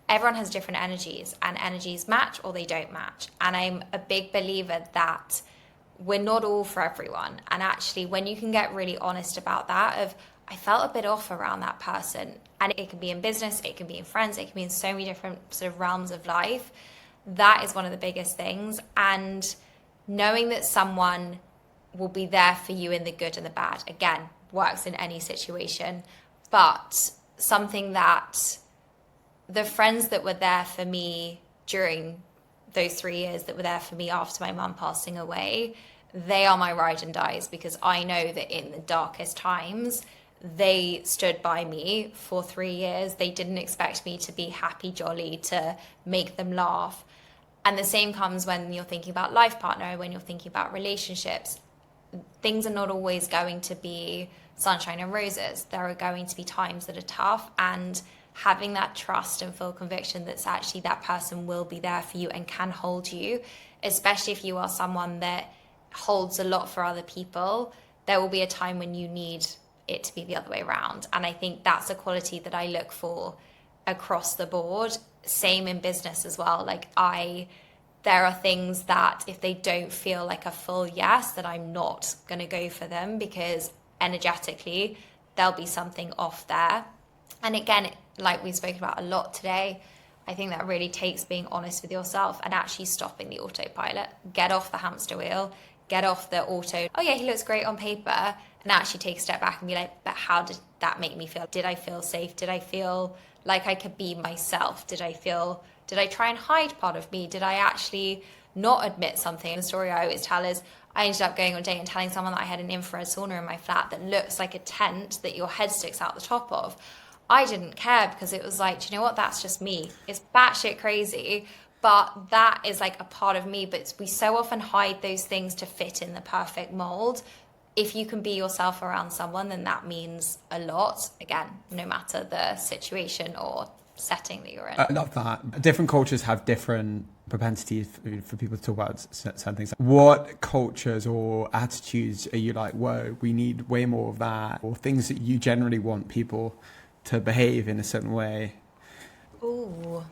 everyone has different energies, and energies match or they don't match. And I'm a big believer that we're not all for everyone. And actually, when you can get really honest about that, of I felt a bit off around that person, and it can be in business, it can be in friends, it can be in so many different sort of realms of life. That is one of the biggest things. And knowing that someone will be there for you in the good and the bad, again, works in any situation. But something that the friends that were there for me during those 3 years, that were there for me after my mum passing away, they are my ride and dies, because I know that in the darkest times, they stood by me for 3 years. They didn't expect me to be happy, jolly, to make them laugh. And the same comes when you're thinking about life partner, when you're thinking about relationships. Things are not always going to be sunshine and roses. There are going to be times that are tough, and having that trust and full conviction that's actually that person will be there for you and can hold you, especially if you are someone that holds a lot for other people, there will be a time when you need it to be the other way around. And I think that's a quality that I look for across the board. Same in business as well. There are things that if they don't feel like a full yes, that I'm not going to go for them, because energetically there'll be something off there. And again, like we've spoken about a lot today, I think that really takes being honest with yourself and actually stopping the autopilot. Get off the hamster wheel, get off the auto, oh yeah, he looks great on paper, and actually take a step back and be like, but how did that make me feel? Did I feel safe? Did I feel like I could be myself? Did I try and hide part of me? Did I actually not admit something? The story I always tell is I ended up going on a date and telling someone that I had an infrared sauna in my flat that looks like a tent that your head sticks out the top of. I didn't care, because it was like, do you know what? That's just me. It's batshit crazy, but that is like a part of me. But we so often hide those things to fit in the perfect mold. If you can be yourself around someone, then that means a lot. Again, no matter the situation or setting that you're in. I love that. Different cultures have different propensities for people to talk about certain things. What cultures or attitudes are you like, whoa, we need way more of that? Or things that you generally want people to behave in a certain way? Ooh.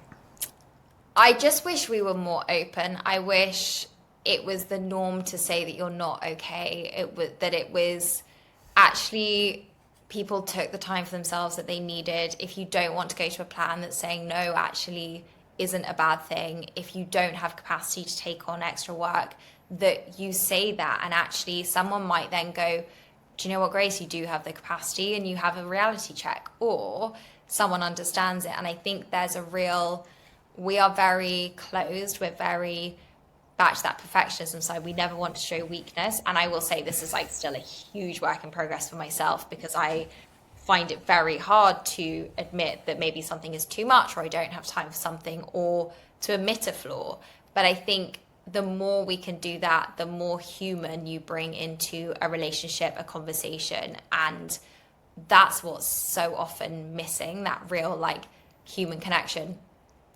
I just wish we were more open. I wish it was the norm to say that you're not okay. It was actually people took the time for themselves that they needed. If you don't want to go to a plan, that's saying no actually isn't a bad thing. If you don't have capacity to take on extra work, that you say that, and actually someone might then go, do you know what, Grace, you do have the capacity, and you have a reality check, or someone understands it. And I think there's we are very closed, we're very back to that perfectionism side, we never want to show weakness. And I will say this is like still a huge work in progress for myself, because I find it very hard to admit that maybe something is too much, or I don't have time for something, or to admit a flaw. But I think the more we can do that, the more human you bring into a relationship, a conversation. And that's what's so often missing, that real like human connection.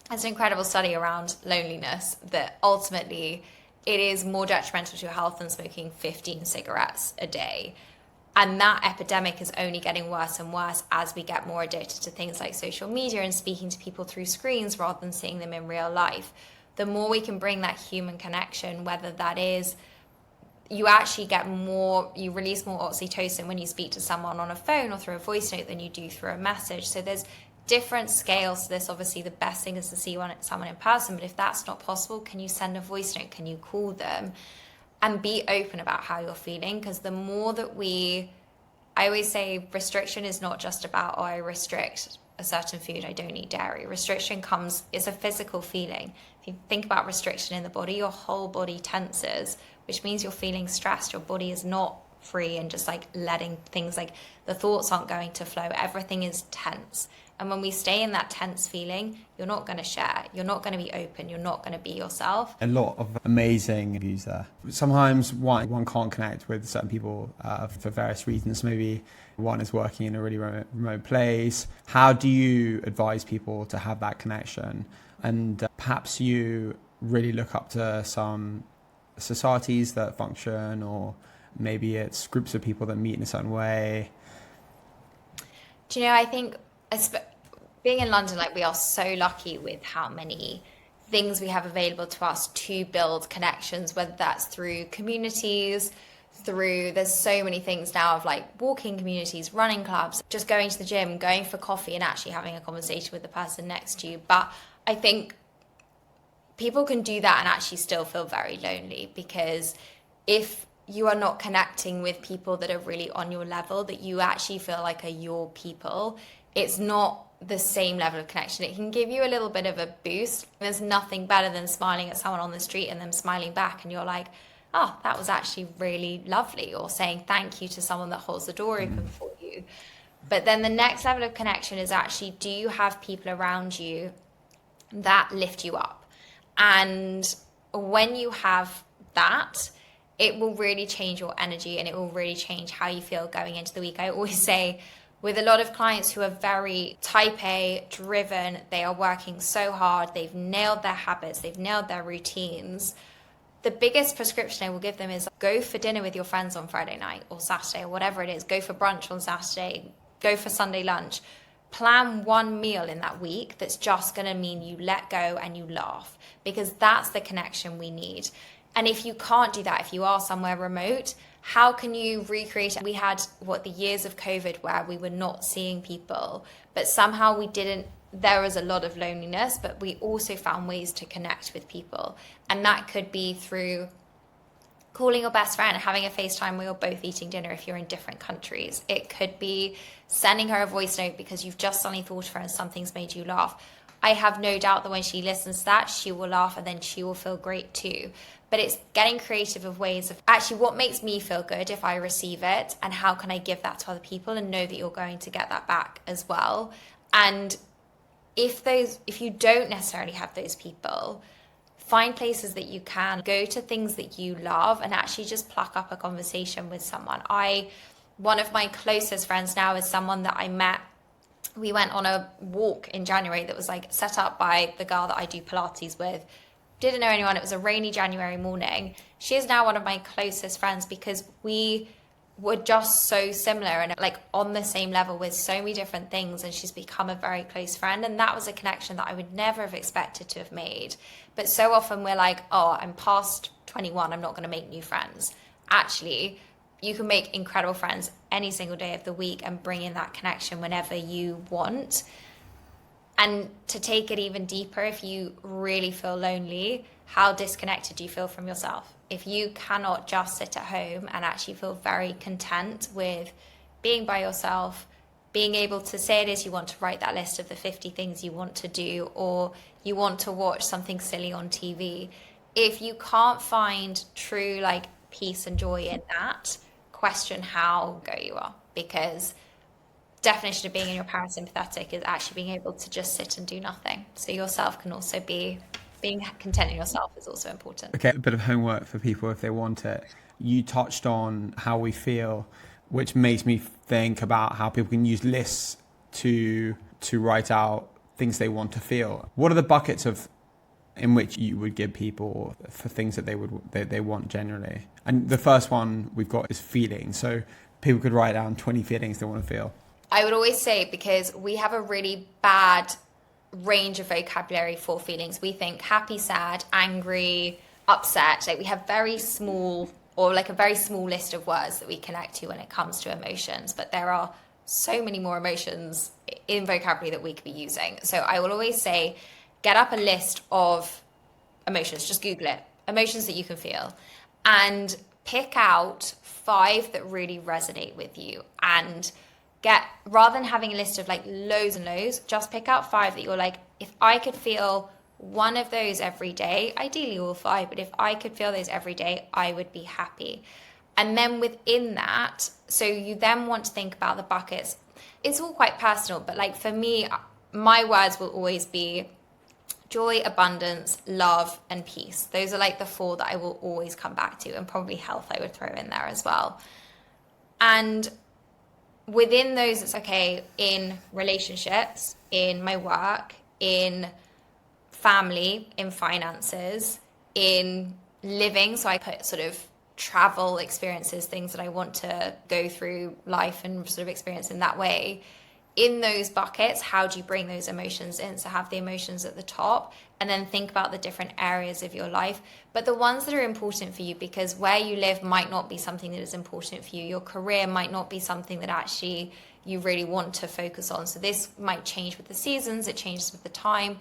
There's an incredible study around loneliness that ultimately it is more detrimental to your health than smoking 15 cigarettes a day. And that epidemic is only getting worse and worse as we get more addicted to things like social media and speaking to people through screens rather than seeing them in real life. The more we can bring that human connection, whether that is you actually get more, you release more oxytocin when you speak to someone on a phone or through a voice note than you do through a message. So there's different scales to this. Obviously, the best thing is to see someone in person, but if that's not possible, can you send a voice note? Can you call them? And be open about how you're feeling, because the more that I always say restriction is not just about, oh, I restrict a certain food, I don't eat dairy. Restriction is a physical feeling. If you think about restriction in the body, your whole body tenses, which means you're feeling stressed. Your body is not free and just like letting things, like the thoughts aren't going to flow. Everything is tense. And when we stay in that tense feeling, you're not going to share, you're not going to be open, you're not going to be yourself. A lot of amazing views there. Sometimes one can't connect with certain people for various reasons. Maybe one is working in a really remote place. How do you advise people to have that connection? And perhaps you really look up to some societies that function, or maybe it's groups of people that meet in a certain way. Do you know, I think being in London, like, we are so lucky with how many things we have available to us to build connections, whether that's through communities, there's so many things now of like walking communities, running clubs, just going to the gym, going for coffee and actually having a conversation with the person next to you. But I think people can do that and actually still feel very lonely, because if you are not connecting with people that are really on your level, that you actually feel like are your people, it's not the same level of connection. It can give you a little bit of a boost. There's nothing better than smiling at someone on the street and them smiling back, and you're like, oh, that was actually really lovely, or saying thank you to someone that holds the door open for you. But then the next level of connection is actually, do you have people around you that lift you up? And when you have that, it will really change your energy, and it will really change how you feel going into the week. I always say, with a lot of clients who are very type A driven, they are working so hard, they've nailed their habits, they've nailed their routines. The biggest prescription I will give them is go for dinner with your friends on Friday night or Saturday or whatever it is. Go for brunch on Saturday, go for Sunday lunch. Plan one meal in that week that's just going to mean you let go and you laugh, because that's the connection we need. And if you can't do that, if you are somewhere remote, how can you recreate it? We had the years of COVID where we were not seeing people, but somehow there was a lot of loneliness, but we also found ways to connect with people. And that could be through calling your best friend, having a FaceTime where you're both eating dinner if you're in different countries. It could be sending her a voice note because you've just suddenly thought of her and something's made you laugh. I have no doubt that when she listens to that, she will laugh and then she will feel great too. But it's getting creative of ways of actually what makes me feel good if I receive it, and how can I give that to other people and know that you're going to get that back as well. And if you don't necessarily have those people, find places that you can go to, things that you love, and actually just pluck up a conversation with someone. One of my closest friends now is someone that I met. We went on a walk in January that was like set up by the girl that I do Pilates with. Didn't know anyone. It was a rainy January morning. She is now one of my closest friends because we were just so similar and like on the same level with so many different things, and she's become a very close friend. And that was a connection that I would never have expected to have made. But so often we're like, oh, I'm past 21, I'm not going to make new friends. Actually, you can make incredible friends any single day of the week and bring in that connection whenever you want. And to take it even deeper, if you really feel lonely, how disconnected do you feel from yourself? If you cannot just sit at home and actually feel very content with being by yourself, being able to say it is you want to write that list of the 50 things you want to do, or you want to watch something silly on TV, If you can't find true like peace and joy in that, question how go you are, because definition of being in your parasympathetic is actually being able to just sit and do nothing. So yourself can also be being content in yourself is also important. Okay, a bit of homework for people if they want it. You touched on how we feel, which makes me think about how people can use lists to write out things they want to feel. What are the buckets of in which you would give people for things that they want generally? And the first one we've got is feeling. So people could write down 20 feelings they want to feel. I would always say, because we have a really bad range of vocabulary for feelings. We think happy, sad, angry, upset. Like we have very small, or like a very small list of words that we connect to when it comes to emotions. But there are so many more emotions in vocabulary that we could be using. So I will always say, get up a list of emotions. Just Google it. Emotions that you can feel. And pick out 5 that really resonate with you. And rather than having a list of like loads and loads, just pick out 5 that you're like, if I could feel one of those every day, ideally all 5, but if I could feel those every day, I would be happy. And then within that, so you then want to think about the buckets. It's all quite personal, but like for me, my words will always be joy, abundance, love, and peace. Those are like the 4 that I will always come back to, and probably health I would throw in there as well. And within those, it's okay, in relationships, in my work, in family, in finances, in living. So I put sort of travel experiences, things that I want to go through life and sort of experience in that way. In those buckets, how do you bring those emotions in? So have the emotions at the top, and then think about the different areas of your life, but the ones that are important for you, because where you live might not be something that is important for you. Your career might not be something that actually you really want to focus on. So this might change with the seasons, it changes with the time,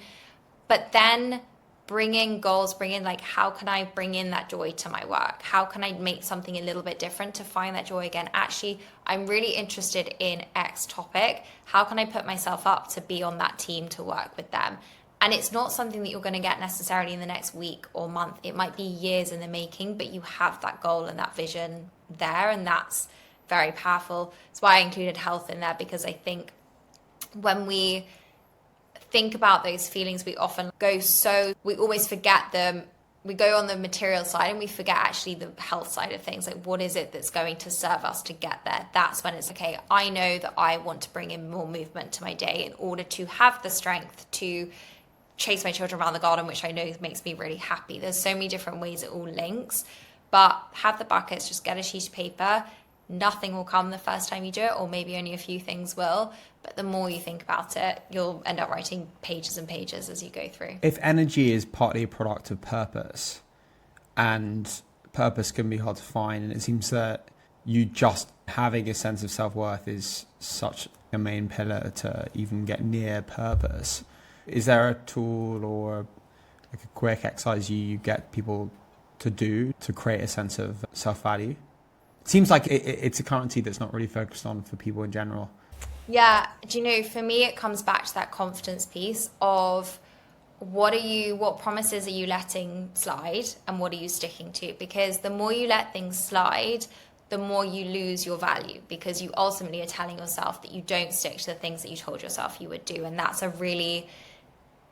but then bring in goals, bring in like, how can I bring in that joy to my work? How can I make something a little bit different to find that joy again? Actually, I'm really interested in X topic. How can I put myself up to be on that team to work with them? And it's not something that you're going to get necessarily in the next week or month. It might be years in the making, but you have that goal and that vision there, and that's very powerful. That's why I included health in there, because I think when we think about those feelings, we often we always forget them. We go on the material side and we forget actually the health side of things. Like, what is it that's going to serve us to get there? That's when it's okay, I know that I want to bring in more movement to my day in order to have the strength to chase my children around the garden, which I know makes me really happy. There's so many different ways it all links, but have the buckets, just get a sheet of paper. Nothing will come the first time you do it, or maybe only a few things will. But the more you think about it, you'll end up writing pages and pages as you go through. If energy is partly a product of purpose, and purpose can be hard to find, and it seems that you just having a sense of self-worth is such a main pillar to even get near purpose, is there a tool or like a quick exercise you get people to do to create a sense of self-value? It seems like it's a currency that's not really focused on for people in general. Yeah, do you know, for me, it comes back to that confidence piece of what promises are you letting slide and what are you sticking to? Because the more you let things slide, the more you lose your value, because you ultimately are telling yourself that you don't stick to the things that you told yourself you would do. And that's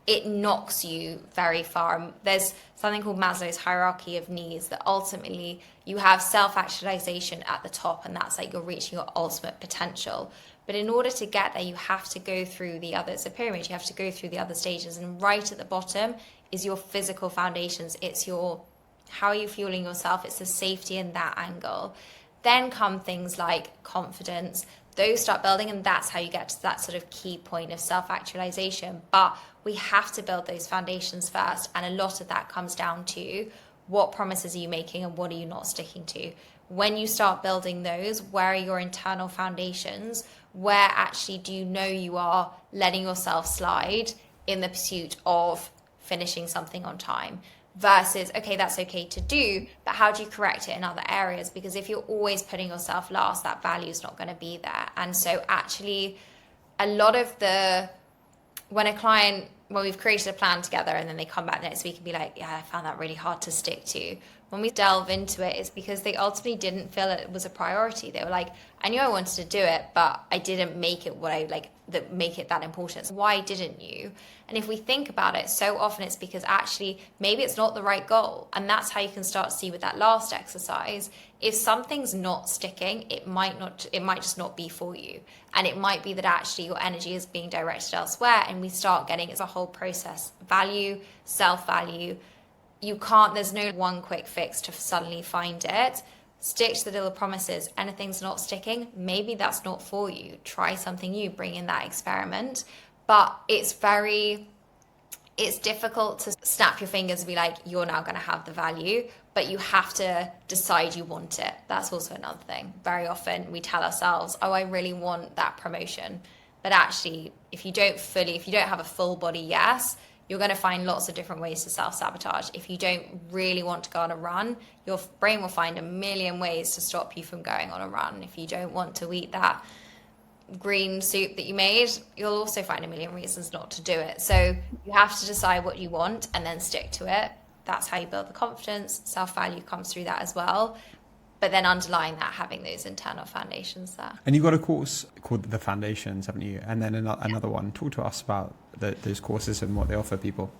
it knocks you very far. There's something called Maslow's hierarchy of needs, that ultimately you have self-actualization at the top, and that's like you're reaching your ultimate potential. But in order to get there, you have to go through it's a pyramid, you have to go through the other stages. And right at the bottom is your physical foundations. It's how are you fueling yourself? It's the safety in that angle. Then come things like confidence. Those start building, and that's how you get to that sort of key point of self-actualization. But we have to build those foundations first, and a lot of that comes down to what promises are you making and what are you not sticking to. When you start building those, where are your internal foundations? Where actually do you know you are letting yourself slide in the pursuit of finishing something on time? Versus, okay, that's okay to do, but how do you correct it in other areas? Because if you're always putting yourself last, that value is not going to be there. And so actually, a lot of when a client when we've created a plan together and then they come back next week and be like, yeah, I found that really hard to stick to. When we delve into it, it's because they ultimately didn't feel it was a priority. They were like, I knew I wanted to do it, but I didn't make it what I like, that make it that important. So why didn't you? And if we think about it, so often it's because actually maybe it's not the right goal. And that's how you can start to see with that last exercise. If something's not sticking, it might just not be for you. And it might be that actually your energy is being directed elsewhere, and we start getting, it's a whole process, value, self-value. There's no one quick fix to suddenly find it. Stick to the little promises. Anything's not sticking, maybe that's not for you. Try something new, bring in that experiment. But it's difficult to snap your fingers and be like, you're now going to have the value, but you have to decide you want it. That's also another thing. Very often we tell ourselves, oh, I really want that promotion. But actually, if you don't have a full body yes, you're going to find lots of different ways to self-sabotage. If you don't really want to go on a run, your brain will find a million ways to stop you from going on a run. If you don't want to eat that green soup that you made, you'll also find a million reasons not to do it. So you have to decide what you want and then stick to it. That's how you build the confidence. Self-value comes through that as well. But then underlying that, having those internal foundations there. And you've got a course called The Foundations, haven't you? And then another one. Talk to us about those courses and what they offer people.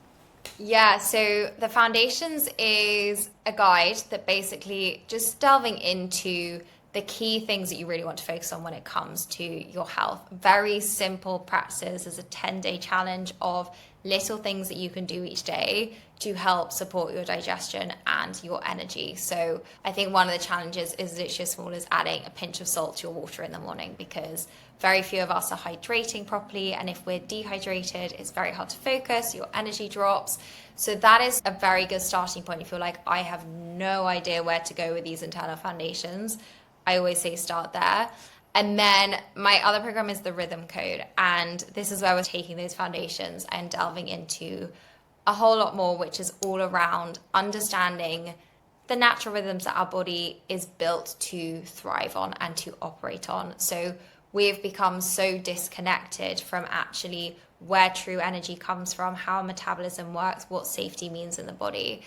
Yeah, so The Foundations is a guide that basically just delving into the key things that you really want to focus on when it comes to your health. Very simple practices. There's a 10-day challenge of little things that you can do each day to help support your digestion and your energy. So I think one of the challenges is literally as small as adding a pinch of salt to your water in the morning, because very few of us are hydrating properly. And if we're dehydrated, it's very hard to focus, your energy drops. So that is a very good starting point. If you're like, I have no idea where to go with these internal foundations, I always say start there. And then my other program is the Rhythm Code. And this is where we're taking those foundations and delving into a whole lot more, which is all around understanding the natural rhythms that our body is built to thrive on and to operate on. So we've become so disconnected from actually where true energy comes from, how metabolism works, what safety means in the body.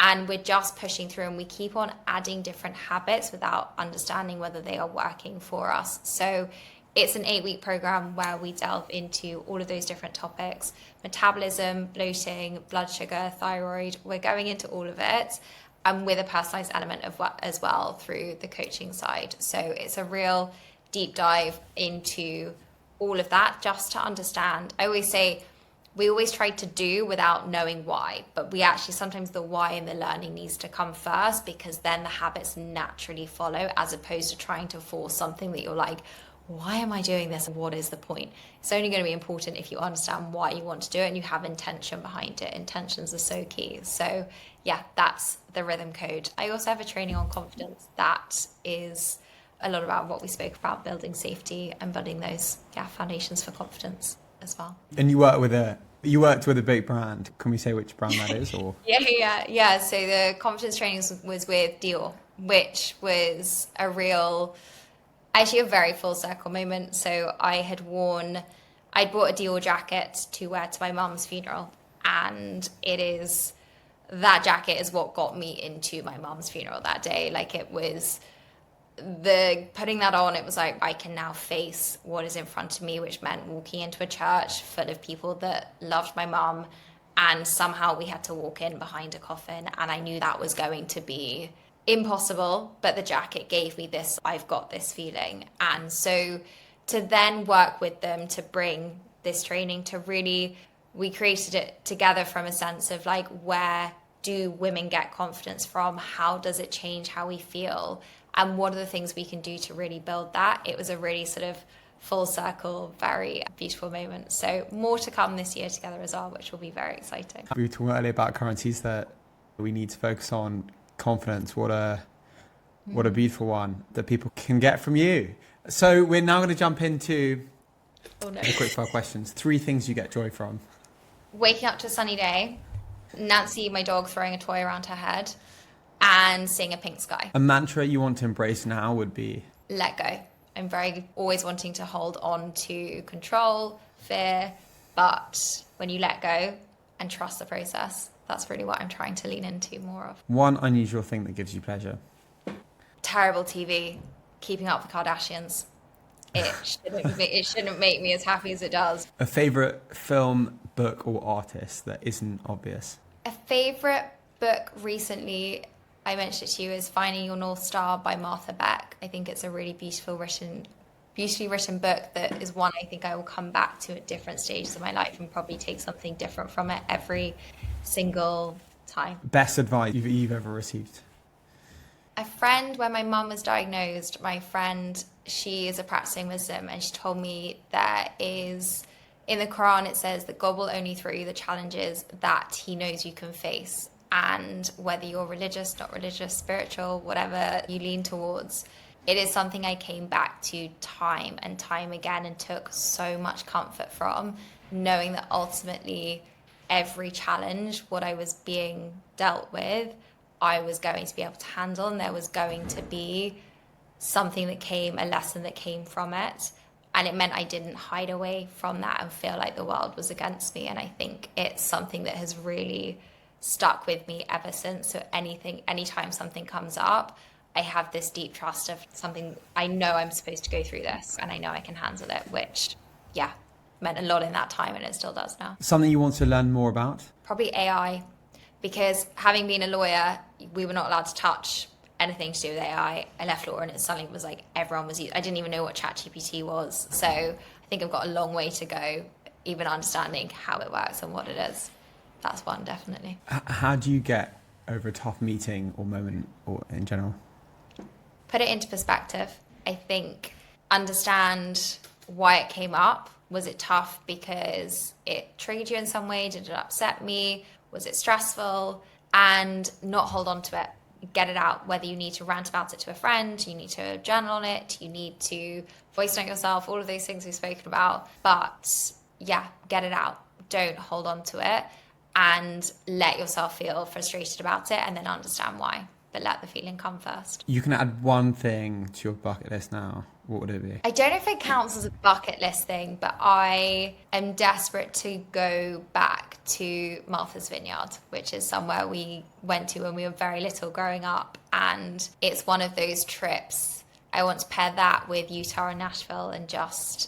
And we're just pushing through, and we keep on adding different habits without understanding whether they are working for us. So it's an 8-week program where we delve into all of those different topics: metabolism, bloating, blood sugar, thyroid. We're going into all of it, and with a personalized element of what as well through the coaching side. So it's a real deep dive into all of that just to understand. I always say, we always try to do without knowing why, but we actually sometimes the why and the learning needs to come first, because then the habits naturally follow, as opposed to trying to force something that you're like, why am I doing this? What is the point? It's only going to be important if you understand why you want to do it and you have intention behind it. Intentions are so key. So yeah, that's the Rhythm Code. I also have a training on confidence that is a lot about what we spoke about, building safety and building those foundations for confidence as well. And you worked with a big brand. Can we say which brand that is? Or Yeah. So the confidence training was with Dior, which was actually a very full circle moment. So I'd bought a Dior jacket to wear to my mum's funeral, and that jacket is what got me into my mum's funeral that day. Like, it was putting that on, it was like, I can now face what is in front of me, which meant walking into a church full of people that loved my mum, and somehow we had to walk in behind a coffin, and I knew that was going to be impossible, but the jacket gave me this, I've got this feeling. And so to then work with them to bring this training to really, we created it together from a sense of like, where do women get confidence from? How does it change how we feel? And what are the things we can do to really build that? It was a really sort of full circle, very beautiful moment. So more to come this year together as well, which will be very exciting. We were talking earlier about currencies that we need to focus on. Confidence, what a beautiful one that people can get from you. So we're now going to jump into the quick fire questions. 3 things you get joy from. Waking up to a sunny day, Nancy, my dog, throwing a toy around her head, and seeing a pink sky. A mantra you want to embrace now would be? Let go. I'm always wanting to hold on to control, fear, But when you let go and trust the process, that's really what I'm trying to lean into more of. One unusual thing that gives you pleasure. Terrible TV, Keeping Up with the Kardashians. It shouldn't make me as happy as it does. A favourite film, book or artist that isn't obvious? A favourite book recently, I mentioned it to you, is Finding Your North Star by Martha Beck. I think it's a really beautifully written book that is one I think I will come back to at different stages of my life and probably take something different from it every single time. Best advice you've ever received? A friend, when my mum was diagnosed, she is a practicing Muslim, and she told me that is, in the Quran it says that God will only throw you the challenges that he knows you can face. And whether you're religious, not religious, spiritual, whatever you lean towards, it is something I came back to time and time again and took so much comfort from, knowing that ultimately every challenge, what I was being dealt with, I was going to be able to handle, and there was going to be something that came, a lesson that came from it. And it meant I didn't hide away from that and feel like the world was against me. And I think it's something that has really stuck with me ever since. So anytime something comes up, I have this deep trust of something. I know I'm supposed to go through this and I know I can handle it, which, yeah, meant a lot in that time, and it still does now. Something you want to learn more about? Probably AI, because having been a lawyer, we were not allowed to touch anything to do with AI. I left law and it suddenly was like everyone was using. I didn't even know what ChatGPT was. So I think I've got a long way to go, even understanding how it works and what it is. That's one, definitely. How do you get over a tough meeting or moment, or in general? Put it into perspective. I think understand why it came up. Was it tough because it triggered you in some way? Did it upset me? Was it stressful? And not hold on to it. Get it out, whether you need to rant about it to a friend, you need to journal on it, you need to voice note yourself, all of those things we've spoken about. But yeah, get it out. Don't hold on to it, and let yourself feel frustrated about it and then understand why. But let the feeling come first. You can add one thing to your bucket list now. What would it be? I don't know if it counts as a bucket list thing, but I am desperate to go back to Martha's Vineyard, which is somewhere we went to when we were very little growing up. And it's one of those trips. I want to pair that with Utah and Nashville, and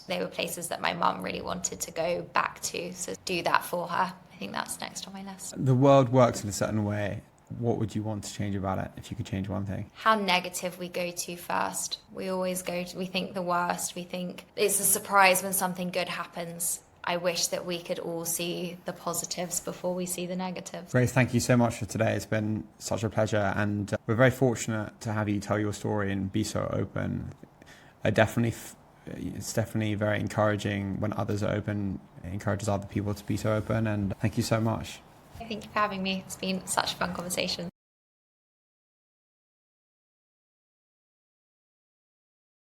they were places that my mum really wanted to go back to. So do that for her. I think that's next on my list. The world works in a certain way. What would you want to change about it if you could change one thing? How negative we go to first. We always we think the worst. We think it's a surprise when something good happens. I wish that we could all see the positives before we see the negatives. Grace, thank you so much for today. It's been such a pleasure, and we're very fortunate to have you tell your story and be so open. It's definitely very encouraging when others are open. It encourages other people to be so open, and thank you so much. Thank you for having me. It's been such a fun conversation.